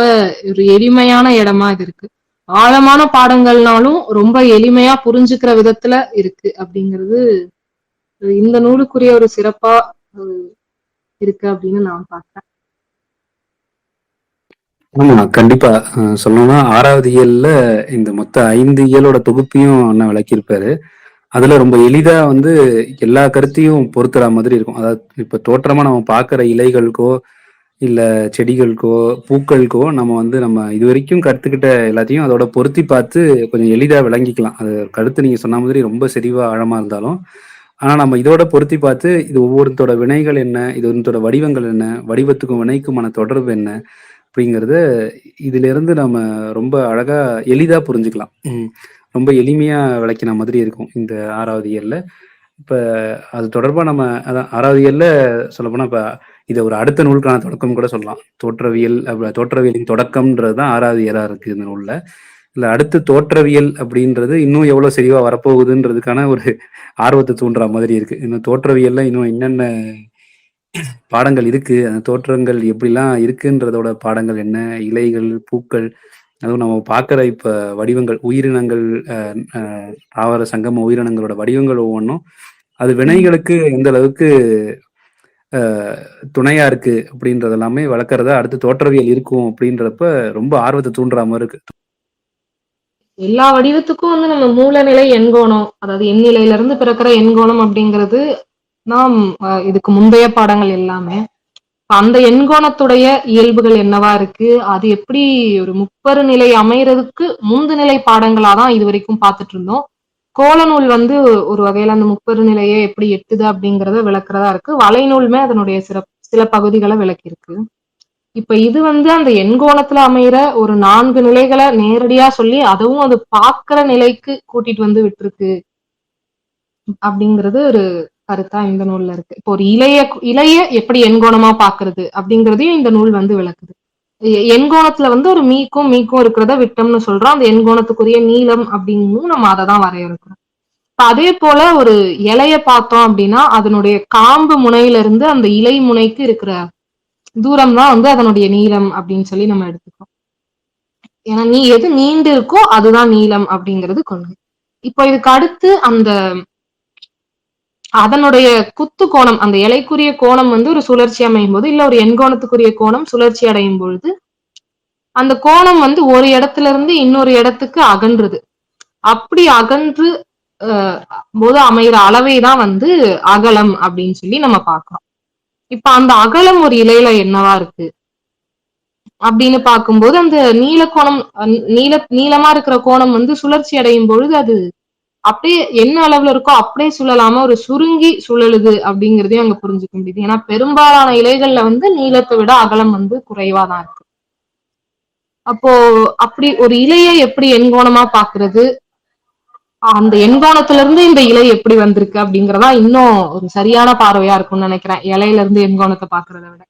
ஒரு எளிமையான இடமா இது இருக்கு. ஆழமான பாடங்கள்னாலும் ரொம்ப எளிமையா புரிஞ்சுக்கிற விதத்துல இருக்கு அப்படிங்கிறது இந்த நூலுக்குரிய ஒரு சிறப்பா இருக்கு அப்படின்னு நான் பார்க்கிறேன். ஆமா, கண்டிப்பா. சொல்லணும்னா 6வது இயல்ல இந்த மொத்த 5 இயலோட தொகுப்பையும் அண்ணன் விளக்கியிருப்பாரு. அதுல ரொம்ப எளிதா வந்து எல்லா கருத்தையும் பொருத்துற மாதிரி இருக்கும். அதாவது இப்ப தோற்றமா நம்ம பார்க்குற இலைகளுக்கோ, இல்ல செடிகளுக்கோ, பூக்களுக்கோ நம்ம இதுவரைக்கும் கத்துக்கிட்ட எல்லாத்தையும் அதோட பொருத்தி பார்த்து கொஞ்சம் எளிதா விளங்கிக்கலாம். அது கருத்து நீங்க சொன்ன மாதிரி ரொம்ப செறிவா, ஆழமா இருந்தாலும், ஆனா நம்ம இதோட பொருத்தி பார்த்து இது ஒவ்வொருத்தோட வினைகள் என்ன? இது ஒவ்வொருத்தோட வடிவங்கள் என்ன? வடிவத்துக்கும் வினைக்குமான தொடர்பு என்ன? அப்படிங்கிறத இதிலிருந்து நம்ம ரொம்ப அழகா எளிதா புரிஞ்சுக்கலாம். ரொம்ப எளிமையா விளக்கின மாதிரி இருக்கும் இந்த 6வது இயல்ல. இப்ப அது தொடர்பா நம்ம அதான் 6வது இயல்ல சொல்லப்போனா இப்ப இத ஒரு அடுத்த நூலுக்கான தொடக்கம் கூட சொல்லலாம். தோற்றவியலின் தொடக்கம்ன்றது தான் 6வது இயலா இருக்கு இந்த நூல்ல. இல்ல அடுத்து தோற்றவியல் அப்படின்றது இன்னும் எவ்வளவு செறிவா வரப்போகுதுன்றதுக்கான ஒரு ஆர்வத்த தூண்டுற மாதிரி இருக்கு. இன்னும் தோற்றவியல்ல இன்னும் என்னென்ன பாடங்கள் இருக்கு, அந்த தோற்றங்கள் எப்படிலாம் இருக்குன்றதோட பாடங்கள் என்ன? இலைகள், பூக்கள், அதுவும் நம்ம பார்க்குற இப்ப வடிவங்கள், உயிரினங்கள், அ அ தாவர சங்கம உயிரினங்களோட வடிவங்கள் ஒவ்வொன்னும், அது வினைகளுக்கு எந்த அளவுக்கு அ துணையா இருக்கு அப்படின்றது எல்லாமே வளர்க்கறதா அடுத்து தோற்றவியல் இருக்கும் அப்படின்றப்ப ரொம்ப ஆர்வத்த தூண்டுற மாரி இருக்கு. எல்லா வடிவத்துக்கும் வந்து நம்ம மூலநிலை எண்கோணம், அதாவது எண்ணிலையில இருந்து பிறக்கிற எண்கோணம் அப்படிங்கிறது நாம் இதுக்கு முந்தைய பாடங்கள் எல்லாமே. அந்த எண்கோணத்துடைய இயல்புகள் என்னவா இருக்கு, அது எப்படி ஒரு முப்பரு நிலை அமையறதுக்கு முந்து நிலை பாடங்களா தான் இது வரைக்கும் பார்த்துட்டு இருந்தோம். கோலநூல் வந்து ஒரு வகையில அந்த முப்பரு நிலையை எப்படி எட்டுது அப்படிங்கறத விளக்குறதா இருக்கு. வலைநூலுமே அதனுடைய சில பகுதிகளை விளக்கியிருக்கு. இப்ப இது வந்து அந்த எண்கோணத்துல அமையிற ஒரு 4 நிலைகளை நேரடியா சொல்லி அதுவும் அது பாக்குற நிலைக்கு கூட்டிட்டு வந்து விட்டுருக்கு அப்படிங்கிறது ஒரு கருத்தா இந்த நூல்ல இருக்கு. இப்போ ஒரு இலைய எப்படி எண்கோணமா பாக்குறது அப்படிங்கறதையும் இந்த நூல் வந்து விளக்குது. எண்கோணத்துல வந்து ஒரு மீக்கும் இருக்கிறத விட்டம்னு சொல்றோம். அந்த எண்கோணத்துக்குரிய நீளம் அப்படின்னு நம்ம அதை தான் வரையறுக்கிறோம். அதே போல ஒரு இலைய பார்த்தோம் அப்படின்னா அதனுடைய காம்பு முனையில இருந்து அந்த இலை முனைக்கு இருக்கிற தூரம் தான் வந்து அதனுடைய நீளம் அப்படின்னு சொல்லி நம்ம எடுத்துக்கிறோம். ஏன்னா எது நீண்டு இருக்கோ அதுதான் நீளம் அப்படிங்கிறது கொள்கை. இப்போ இதுக்கு அடுத்து அதனுடைய குத்து கோணம், அந்த இலைக்குரிய கோணம் வந்து ஒரு சுழற்சி அமையும் போது இல்ல ஒரு எண்கோணத்துக்குரிய கோணம் சுழற்சி அடையும் பொழுது அந்த கோணம் வந்து ஒரு இடத்துல இருந்து இன்னொரு இடத்துக்கு அகன்றுது. அப்படி அகன்று போது அமைகிற அளவை தான் வந்து அகலம் அப்படின்னு சொல்லி நம்ம பார்க்கிறோம். இப்ப அந்த அகலம் ஒரு இலையில என்னவா இருக்கு அப்படின்னு பார்க்கும்போது அந்த நீளக்கோணம், நீளமா இருக்கிற கோணம் வந்து சுழற்சி அடையும் பொழுது அது அப்படியே என்ன அளவுல இருக்கோ அப்படியே சுழலாம ஒரு சுருங்கி சுழலுது அப்படிங்கிறதையும் அங்க புரிஞ்சுக்க முடியுது. ஏன்னா பெரும்பாலான இலைகள்ல வந்து நீளத்தை விட அகலம் வந்து குறைவாதான் இருக்கு. அப்போ அப்படி ஒரு இலையை எப்படி எண்கோணமா பாக்குறது, அந்த எண்கோணத்துல இருந்து இந்த இலை எப்படி வந்திருக்கு அப்படிங்கறதா இன்னும் ஒரு சரியான பார்வையா இருக்கும்னு நினைக்கிறேன், இலையில இருந்து எண்கோணத்தை பாக்குறத விட.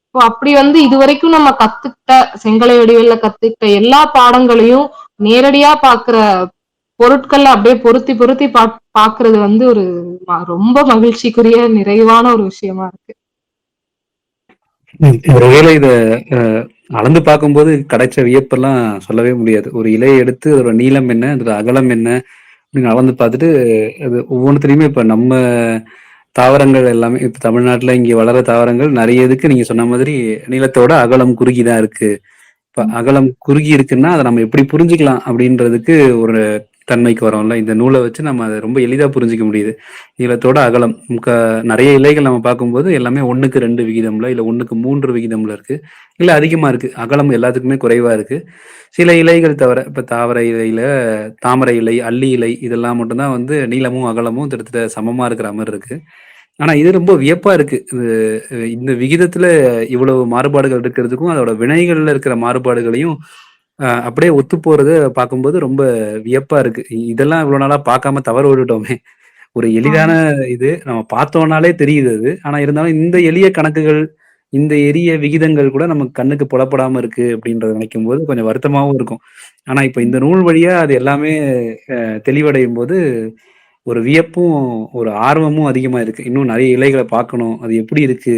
இப்போ அப்படி வந்து இதுவரைக்கும் நம்ம கத்துக்கிட்ட செங்கலை வடிவில கத்துக்கிட்ட எல்லா பாடங்களையும் நேரடியா பாக்குற பொருட்கள்ல அப்படியே பொருத்தி பொருத்தி பாக்குறது வந்து ஒரு ரொம்ப மகிழ்ச்சிக்குரிய நிறைவான ஒரு விஷயமா இருக்கு. ஒருவேளை இத அளந்து பார்க்கும்போது கிடைச்ச வியப்பெல்லாம் சொல்லவே முடியாது. ஒரு இலைய எடுத்து அதோட நீளம் என்ன? அதோட அகலம் என்ன? அப்படின்னு அளந்து பார்த்துட்டு, அது ஒவ்வொன்னுத்துலயுமே இப்ப நம்ம தாவரங்கள் எல்லாமே இப்ப தமிழ்நாட்டுல இங்க வளர தாவரங்கள் நெறைய இதுக்கு நீங்க சொன்ன மாதிரி நீளத்தோட அகலம் குறுகி தான் இருக்கு. இப்ப அகலம் குறுகி இருக்குன்னா, அத நம்ம எப்படி புரிஞ்சுக்கலாம் அப்படின்றதுக்கு ஒரு தன்மைக்கு வரோம்ல. இந்த நூல வச்சு நம்ம அத ரொம்ப எளிதா புரிஞ்சுக்க முடியுது. நீளத்தோட அகலம் நெறைய இலைகள் நம்ம பார்க்கும்போது எல்லாமே 1க்கு 2 விகிதம்ல, இல்ல 1க்கு 3 விகிதம்ல இருக்கு. இல்ல அதிகமா இருக்கு. அகலம் எல்லாத்துக்குமே குறைவா இருக்கு. சில இலைகள் தவிர, இப்ப தாவர இலையில தாமரை இலை, அல்லி இலை இதெல்லாம் மட்டும் தான் வந்து நீளமும், அகலமும் கிட்டத்தட்ட சமமா இருக்கிற மாரி இருக்கு. ஆனா இது ரொம்ப வியப்பா இருக்கு. இந்த விகிதத்துல இவ்வளவு மாறுபாடுகள் இருக்கிறதுக்கும், அதோட வினைகள்ல இருக்கிற மாறுபாடுகளையும் அப்படியே ஒத்துப்போறத பார்க்கும்போது ரொம்ப வியப்பா இருக்கு. இதெல்லாம் இவ்வளோ நாளா பார்க்காம தவற விட்டுட்டோமே! ஒரு எளிதான இது நம்ம பார்த்தோம்னாலே தெரியுது அது. ஆனா இருந்தாலும் இந்த எளிய கணக்குகள், இந்த எளிய விகிதங்கள் கூட நமக்கு கண்ணுக்கு புலப்படாம இருக்கு அப்படின்றத நினைக்கும்போது கொஞ்சம் வருத்தமாவும் இருக்கும். ஆனா இப்ப இந்த நூல் வழியா அது எல்லாமே தெளிவடையும்போது ஒரு வியப்பும், ஒரு ஆர்வமும் அதிகமா இருக்கு. இன்னும் நெறைய இலைகள பார்க்கணும். அது எப்படி இருக்கு?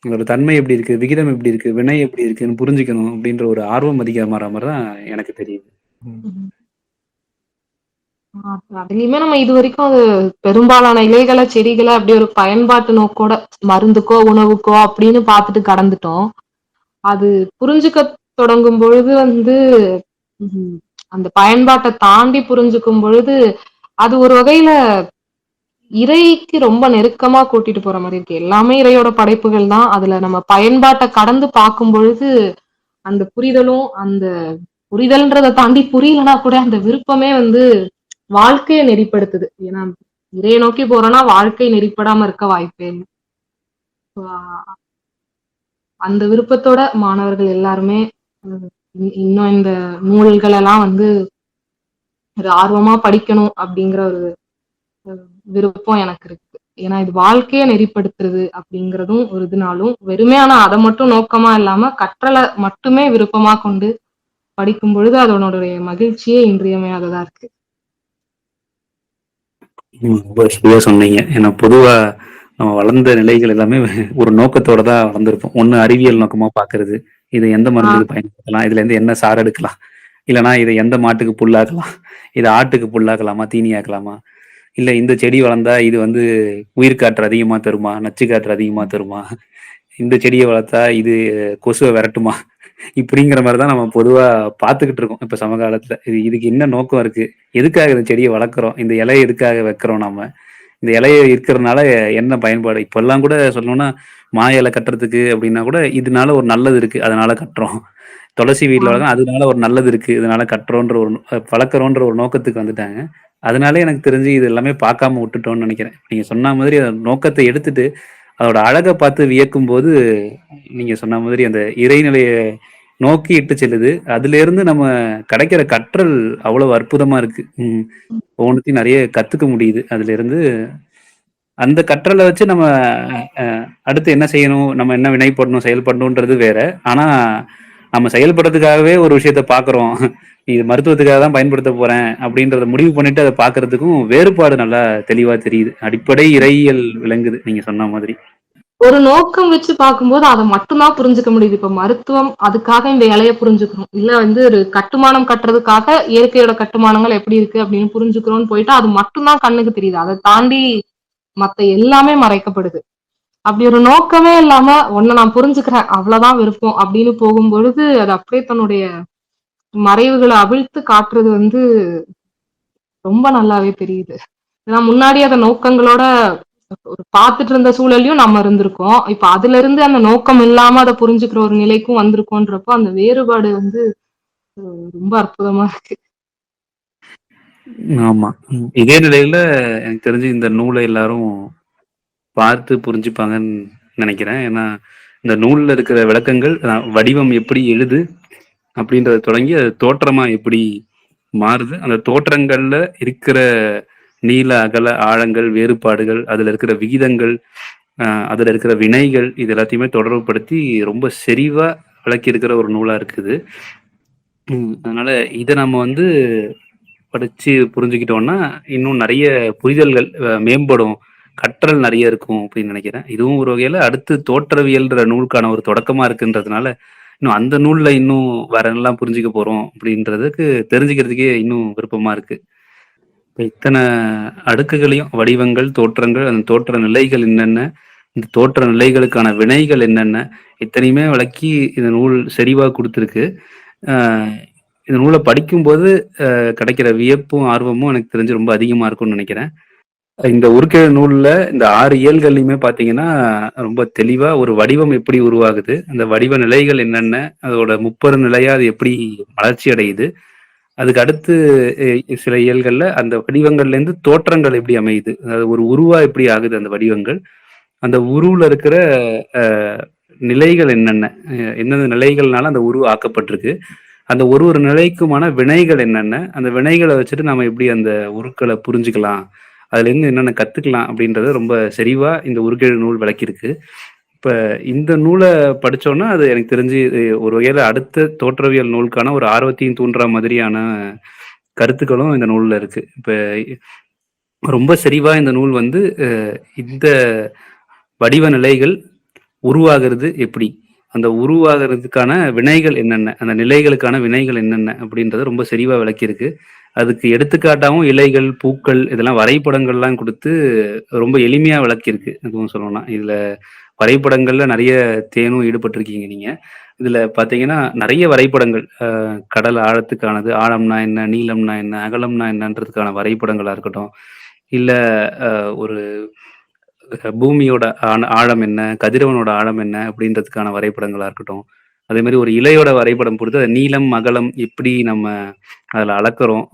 அதோட தன்மை எப்படி இருக்கு? விகிதம் எப்படி இருக்கு? வினை எப்படி இருக்குன்னு புரிஞ்சுக்கணும் அப்படின்ற ஒரு ஆர்வம் அதிகமாற மாரி தான் எனக்கு தெரியுது. ம். ம். அதுலயுமே நம்ம இதுவரைக்கும் அது பெரும்பாலான இலைகள, செடிகள அப்படி ஒரு பயன்பாட்டு நோக்கோட மருந்துக்கோ, உணவுக்கோ அப்படின்னு பார்த்துட்டு கடந்துட்டோம். அது புரிஞ்சுக்க தொடங்கும் பொழுது வந்து ம் அந்த பயன்பாட்ட தாண்டி புரிஞ்சுக்கும் பொழுது, அது ஒரு வகையில இறைக்கு ரொம்ப நெருக்கமா கூட்டிட்டு போற மாரி இருக்கு. எல்லாமே இறையோட படைப்புகள் தான். அதுல நம்ம பயன்பாட்ட கடந்து பார்க்கும் பொழுது, அந்த புரிதலும், அந்த புரிதல்ன்றத தாண்டி புரியலனா கூட அந்த விருப்பமே வந்து வாழ்க்கைய நெறிப்படுத்துது. ஏன்னா, இறைய நோக்கி போறோம்னா, வாழ்க்கை நெறிப்படாம இருக்க வாய்ப்பே இல்ல. ஆ அந்த விருப்பத்தோட மாணவர்கள் எல்லாருமே ம் இன்னும் இந்த நூல்கள் எல்லாம் வந்து ஒரு ஆர்வமா படிக்கணும் அப்படிங்கிற ஒரு விருப்பம் எனக்கு இருக்கு. ஏன்னா இது வாழ்க்கைய நெறிப்படுத்துறது அப்படிங்கிறதும் ஒரு இதுனாலும், வெறுமே ஆனா அத மட்டும் நோக்கமா இல்லாம, கற்றல மட்டுமே விருப்பமா கொண்டு படிக்கும் பொழுது, அதனுடைய மகிழ்ச்சியே இன்றியமையாததா இருக்கு. ரொம்ப சரியா சொன்னீங்க. ஏன்னா பொதுவா நம்ம வளர்ந்த நிலைகள் எல்லாமே ஒரு நோக்கத்தோட தான் வளர்ந்திருப்போம். ஒண்ணு அறிவியல் நோக்கமா பார்க்கறது. இத எந்த ஆ, மருந்துக்கு பயன்படுத்தலாம்? இதுலேருந்து என்ன சாறு எடுக்கலாம்? இல்லன்னா இத எந்த மாட்டுக்கு புல்லாக்கலாம்? இத ஆட்டுக்கு புல்லாக்கலாமா? தீனியாக்கலாமா? இல்ல இந்த செடி வளர்ந்தா இது வந்து உயிர் காற்று அதிகமா தருமா? நச்சு காற்று அதிகமா தருமா? இந்த செடிய வளர்த்தா இது கொசுவ விரட்டுமா? இப்படிங்கிற மாரி தான் நம்ம பொதுவா பார்த்துக்கிட்டு இருக்கோம். இப்ப சமகாலத்துல. இதுக்கு என்ன நோக்கம் இருக்கு? எதுக்காக இந்த செடிய வளர்க்குறோம்? இந்த இலைய எதுக்காக வைக்கிறோம் நாம? இந்த இலைய இருக்கிறனால என்ன பயன்பாடு? இப்பல்லாம் கூட சொல்லணும்னா, மா இலை கட்டுறதுக்கு அப்படின்னா கூட, இதனால ஒரு நல்லது இருக்கு. அதனால கட்டுறோம். துளசி வீட்ல ஆ. வளர்க்கா அதனால ஒரு நல்லது இருக்கு. இதனால கட்டுறோன்ற ஒரு வளர்க்குறோன்ற ஒரு நோக்கத்துக்கு வந்துட்டாங்க. அதனாலயே எனக்கு தெரிஞ்சு இது எல்லாமே பார்க்காம விட்டுட்டோம்னு நெனைக்கிறேன். நீங்க சொன்ன மாதிரி அந்த நோக்கத்த எடுத்துட்டு, அதோட அழக பார்த்து வியக்கும்போது, நீங்க சொன்ன மாதிரி அந்த இறைநிலைய நோக்கி இட்டு செல்லுது. அதிலேருந்து நம்ம கிடைக்கிற கற்றல் அவ்வளவு அற்புதமா இருக்கு. ஒவ்வொன்னத்தையும் நெறைய கத்துக்க முடியுது அதிலிருந்து. அந்த கற்றல வச்சு நம்ம அ அடுத்து என்ன செய்யணும்? நம்ம என்ன வினைப்படணும், செயல்படணுன்றது வேற. ஆனா, நம்ம செயல்படுறதுக்காகவே ஒரு விஷயத்த பார்க்குறோம். இது மருத்துவத்துக்காக தான் பயன்படுத்த போறேன் அப்படின்றத முடிவு பண்ணிட்டு அத பார்க்கறதுக்கும் வேறுபாடு நல்லா தெளிவா தெரியுது. அடிப்படை இறையியல் விளங்குது நீங்க சொன்ன மாதிரி. ஒரு நோக்கம் வச்சு பார்க்கும்போது அத மட்டும் தான் புரிஞ்சுக்க முடியுது. இப்ப மருத்துவம் அதுக்காக இந்த இலைய புரிஞ்சுக்கணும். இல்ல வந்து ஒரு கட்டுமானம் கட்டுறதுக்காக இயற்கையோட கட்டுமானங்கள் எப்படி இருக்கு அப்படின்னு புரிஞ்சுக்கிறோம்னு போயிட்டா, அது மட்டும் தான் கண்ணுக்கு தெரியுது. அத தாண்டி மத்த எல்லாமே மறைக்கப்படுது. அப்படி ஒரு நோக்கமே இல்லாம, "உன்ன நான் புரிஞ்சுக்கிறேன். அவ்வளவுதான் விருப்பம்." அப்படின்னு போகும்பொழுது, அது அப்படியே தன்னுடைய மறைவுகள அவிழ்த்து காட்டுறது வந்து ரொம்ப நல்லாவே தெரியுது. ஏன்னா முன்னாடி அத நோக்கங்களோட ஒரு பார்த்துட்டு இருந்த சூழல்லயும் நம்ம இருந்திருக்கோம். இப்ப அதிலிருந்து அந்த நோக்கம் இல்லாம அத புரிஞ்சுக்கிற ஒரு நிலைக்கும் வந்திருக்கோன்றப்போ, அந்த வேறுபாடு வந்து ரொம்ப அற்புதமா இருக்கு. ஆமா. இதே நிலையில எனக்கு தெரிஞ்சு இந்த நூல எல்லாரும் பார்த்து புரிஞ்சுப்பாங்கன்னு நெனைக்கிறேன். ஏன்னா, இந்த நூல்ல இருக்கிற விளக்கங்கள் வடிவம் எப்படி எழுது அப்படின்றத தொடங்கி, அது தோற்றமா எப்படி மாறுது, அந்த தோற்றங்கள்ல இருக்கிற நீள, அகல, ஆழங்கள், வேறுபாடுகள், அதுல இருக்கிற விகிதங்கள், அதுல இருக்கிற வினைகள், இது எல்லாத்தையுமே தொடர்புபடுத்தி ரொம்ப செறிவா விளக்கியிருக்கிற ஒரு நூலா இருக்குது. அதனால இத நம்ம வந்து படிச்சு புரிஞ்சுக்கிட்டோம்னா, இன்னும் நெறைய புரிதல்கள் மேம்படும். கற்றல் நெறைய இருக்கும் அப்படின்னு நெனைக்கிறேன். இதுவும் ஒரு வகையில அடுத்து தோற்றவியல்ன்ற நூலுக்கான ஒரு தொடக்கமா இருக்குன்றதுனால, இன்னும் அந்த நூல்ல இன்னும் வேற என்னலாம் புரிஞ்சுக்க போறோம் அப்படின்றதுக்கு தெரிஞ்சுக்கிறதுக்கே இன்னும் விருப்பமா இருக்கு. இப்ப இத்தன அடுக்குகளையும் வடிவங்கள், தோற்றங்கள், அந்த தோற்ற நிலைகள் என்னென்ன? இந்த தோற்ற நிலைகளுக்கான வினைகள் என்னென்ன? இத்தனையுமே விளக்கி இந்த நூல் செறிவா குடுத்திருக்கு. அ இந்த நூல படிக்கும்போது கிடைக்கிற வியப்பும், ஆர்வமும் எனக்கு தெரிஞ்சு ரொம்ப அதிகமா இருக்கும்னு நெனைக்கிறேன். இந்த உருக்கெழு நூல்ல இந்த 6 இயல்கள்லயுமே பார்த்தீங்கன்னா, ரொம்ப தெளிவா ஒரு வடிவம் எப்படி உருவாகுது? அந்த வடிவ நிலைகள் என்னென்ன? அதோட முப்பரு நிலையா அது எப்படி வளர்ச்சி அடையுது? அதுக்கு அடுத்து சில இயல்கள்ல அந்த வடிவங்கள்லேருந்து தோற்றங்கள் எப்படி அமையுது? அதாவது ஒரு உருவா எப்படி ஆகுது அந்த வடிவங்கள்? அந்த உருவுல இருக்கிற அ நிலைகள் என்னென்ன? எந்தெந்த நிலைகள்னால அந்த உரு ஆக்கப்பட்டிருக்கு? அந்த ஒரு ஒரு நிலைக்குமான வினைகள் என்னென்ன? அந்த வினைகள வச்சுட்டு நாம எப்படி அந்த உருக்கள புரிஞ்சுக்கலாம்? அதுலேருந்து என்னென்ன கத்துக்கலாம்? அப்படின்றத ரொம்ப செறிவா இந்த உருக்கெழு நூல் விளக்கியிருக்கு. இப்ப இந்த நூல படிச்சோம்னா, அது எனக்கு தெரிஞ்சு ஒரு வகையில அடுத்த தோற்றவியல் நூலுக்கான ஒரு ஆர்வத்தையும் தூண்டுற மாதிரியான கருத்துக்களும் இந்த நூல்ல இருக்கு. இப்ப ரொம்ப செறிவா இந்த நூல் வந்து இந்த வடிவ நிலைகள் உருவாகிறது எப்படி? அந்த உருவாகுறதுக்கான வினைகள் என்னென்ன? அந்த நிலைகளுக்கான வினைகள் என்னென்ன? அப்படின்றத ரொம்ப செறிவா விளக்கியிருக்கு. அதுக்கு எடுத்துக்காட்டாவும் இலைகள், பூக்கள் இதெல்லாம் வரைபடங்கள்லாம் குடுத்து ரொம்ப எளிமையா விளக்கியிருக்கு. அதுவும் சொல்லணும்னா. இதுல வரைபடங்கள்ல நெறைய தேனும் ஈடுபட்டிருக்கீங்க நீங்க. இதுல பார்த்தீங்கன்னா, நெறைய வரைபடங்கள் கடல் ஆழத்துக்கானது, ஆழம்னா என்ன? நீளம்னா என்ன? அகலம்னா என்னன்றதுக்கான வரைபடங்களா இருக்கட்டும், இல்ல அ ஒரு பூமியோட ஆழம் என்ன? கதிரவனோட ஆழம் என்ன? அப்படின்றதுக்கான வரைபடங்களா இருக்கட்டும். அதேமாரி ஒரு இலையோட வரைபடம் குடுத்து, அது நீளம், அகலம் எப்படி நம்ம அதுல அளக்குறோம்?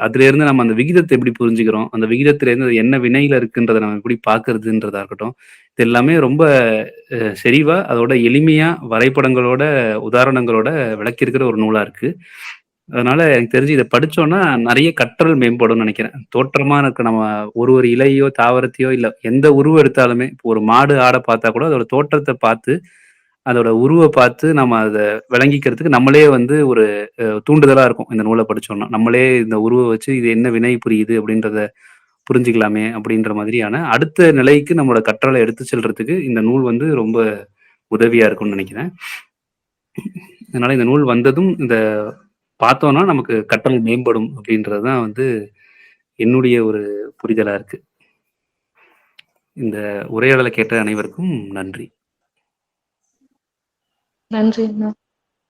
அதிலேருந்து நம்ம அந்த விகிதத்த எப்படி புரிஞ்சுக்கிறோம்? அந்த விகிதத்திலேருந்து அது என்ன வினையில இருக்குன்றத நம்ம எப்படி பார்க்கிறதுன்றதா இருக்கட்டும். இது எல்லாமே ரொம்ப செறிவா, அதோட எளிமையா வரைபடங்களோட, உதாரணங்களோட விளக்கியிருக்கிற ஒரு நூலா இருக்கு. அதனால எனக்கு தெரிஞ்சு இத படிச்சோம்னா, நெறைய கற்றல் மேம்படும்னு நெனைக்கிறேன். தோற்றமா இருக்க நம்ம ஒரு ஒரு இலையோ, தாவரத்தையோ இல்ல எந்த உருவம் எடுத்தாலுமே, இப்போ ஒரு மாடு, ஆட பார்த்தா கூட அதோட தோற்றத்த பார்த்து, அதோட உருவ பார்த்து நம்ம அத விளங்கிக்கிறதுக்கு நம்மளே வந்து ஒரு தூண்டுதலா இருக்கும். இந்த நூல படிச்சோம்னா. நம்மளே இந்த உருவ வச்சு இது என்ன வினை புரியுது அப்படின்றத புரிஞ்சுக்கலாமே அப்படின்ற மாதிரியான அடுத்த நிலைக்கு நம்மளோட கற்றல எடுத்து செல்றதுக்கு இந்த நூல் வந்து ரொம்ப உதவியா இருக்கும்னு நெனைக்கிறேன். அதனால இந்த நூல் வந்ததும் இந்த பார்த்தோம்னா நமக்கு கற்றல் மேம்படும் அப்படின்றது தான் வந்து என்னுடைய ஒரு புரிதலா இருக்கு. இந்த உரையாடல கேட்ட அனைவருக்கும் நன்றி. நன்றிங்க.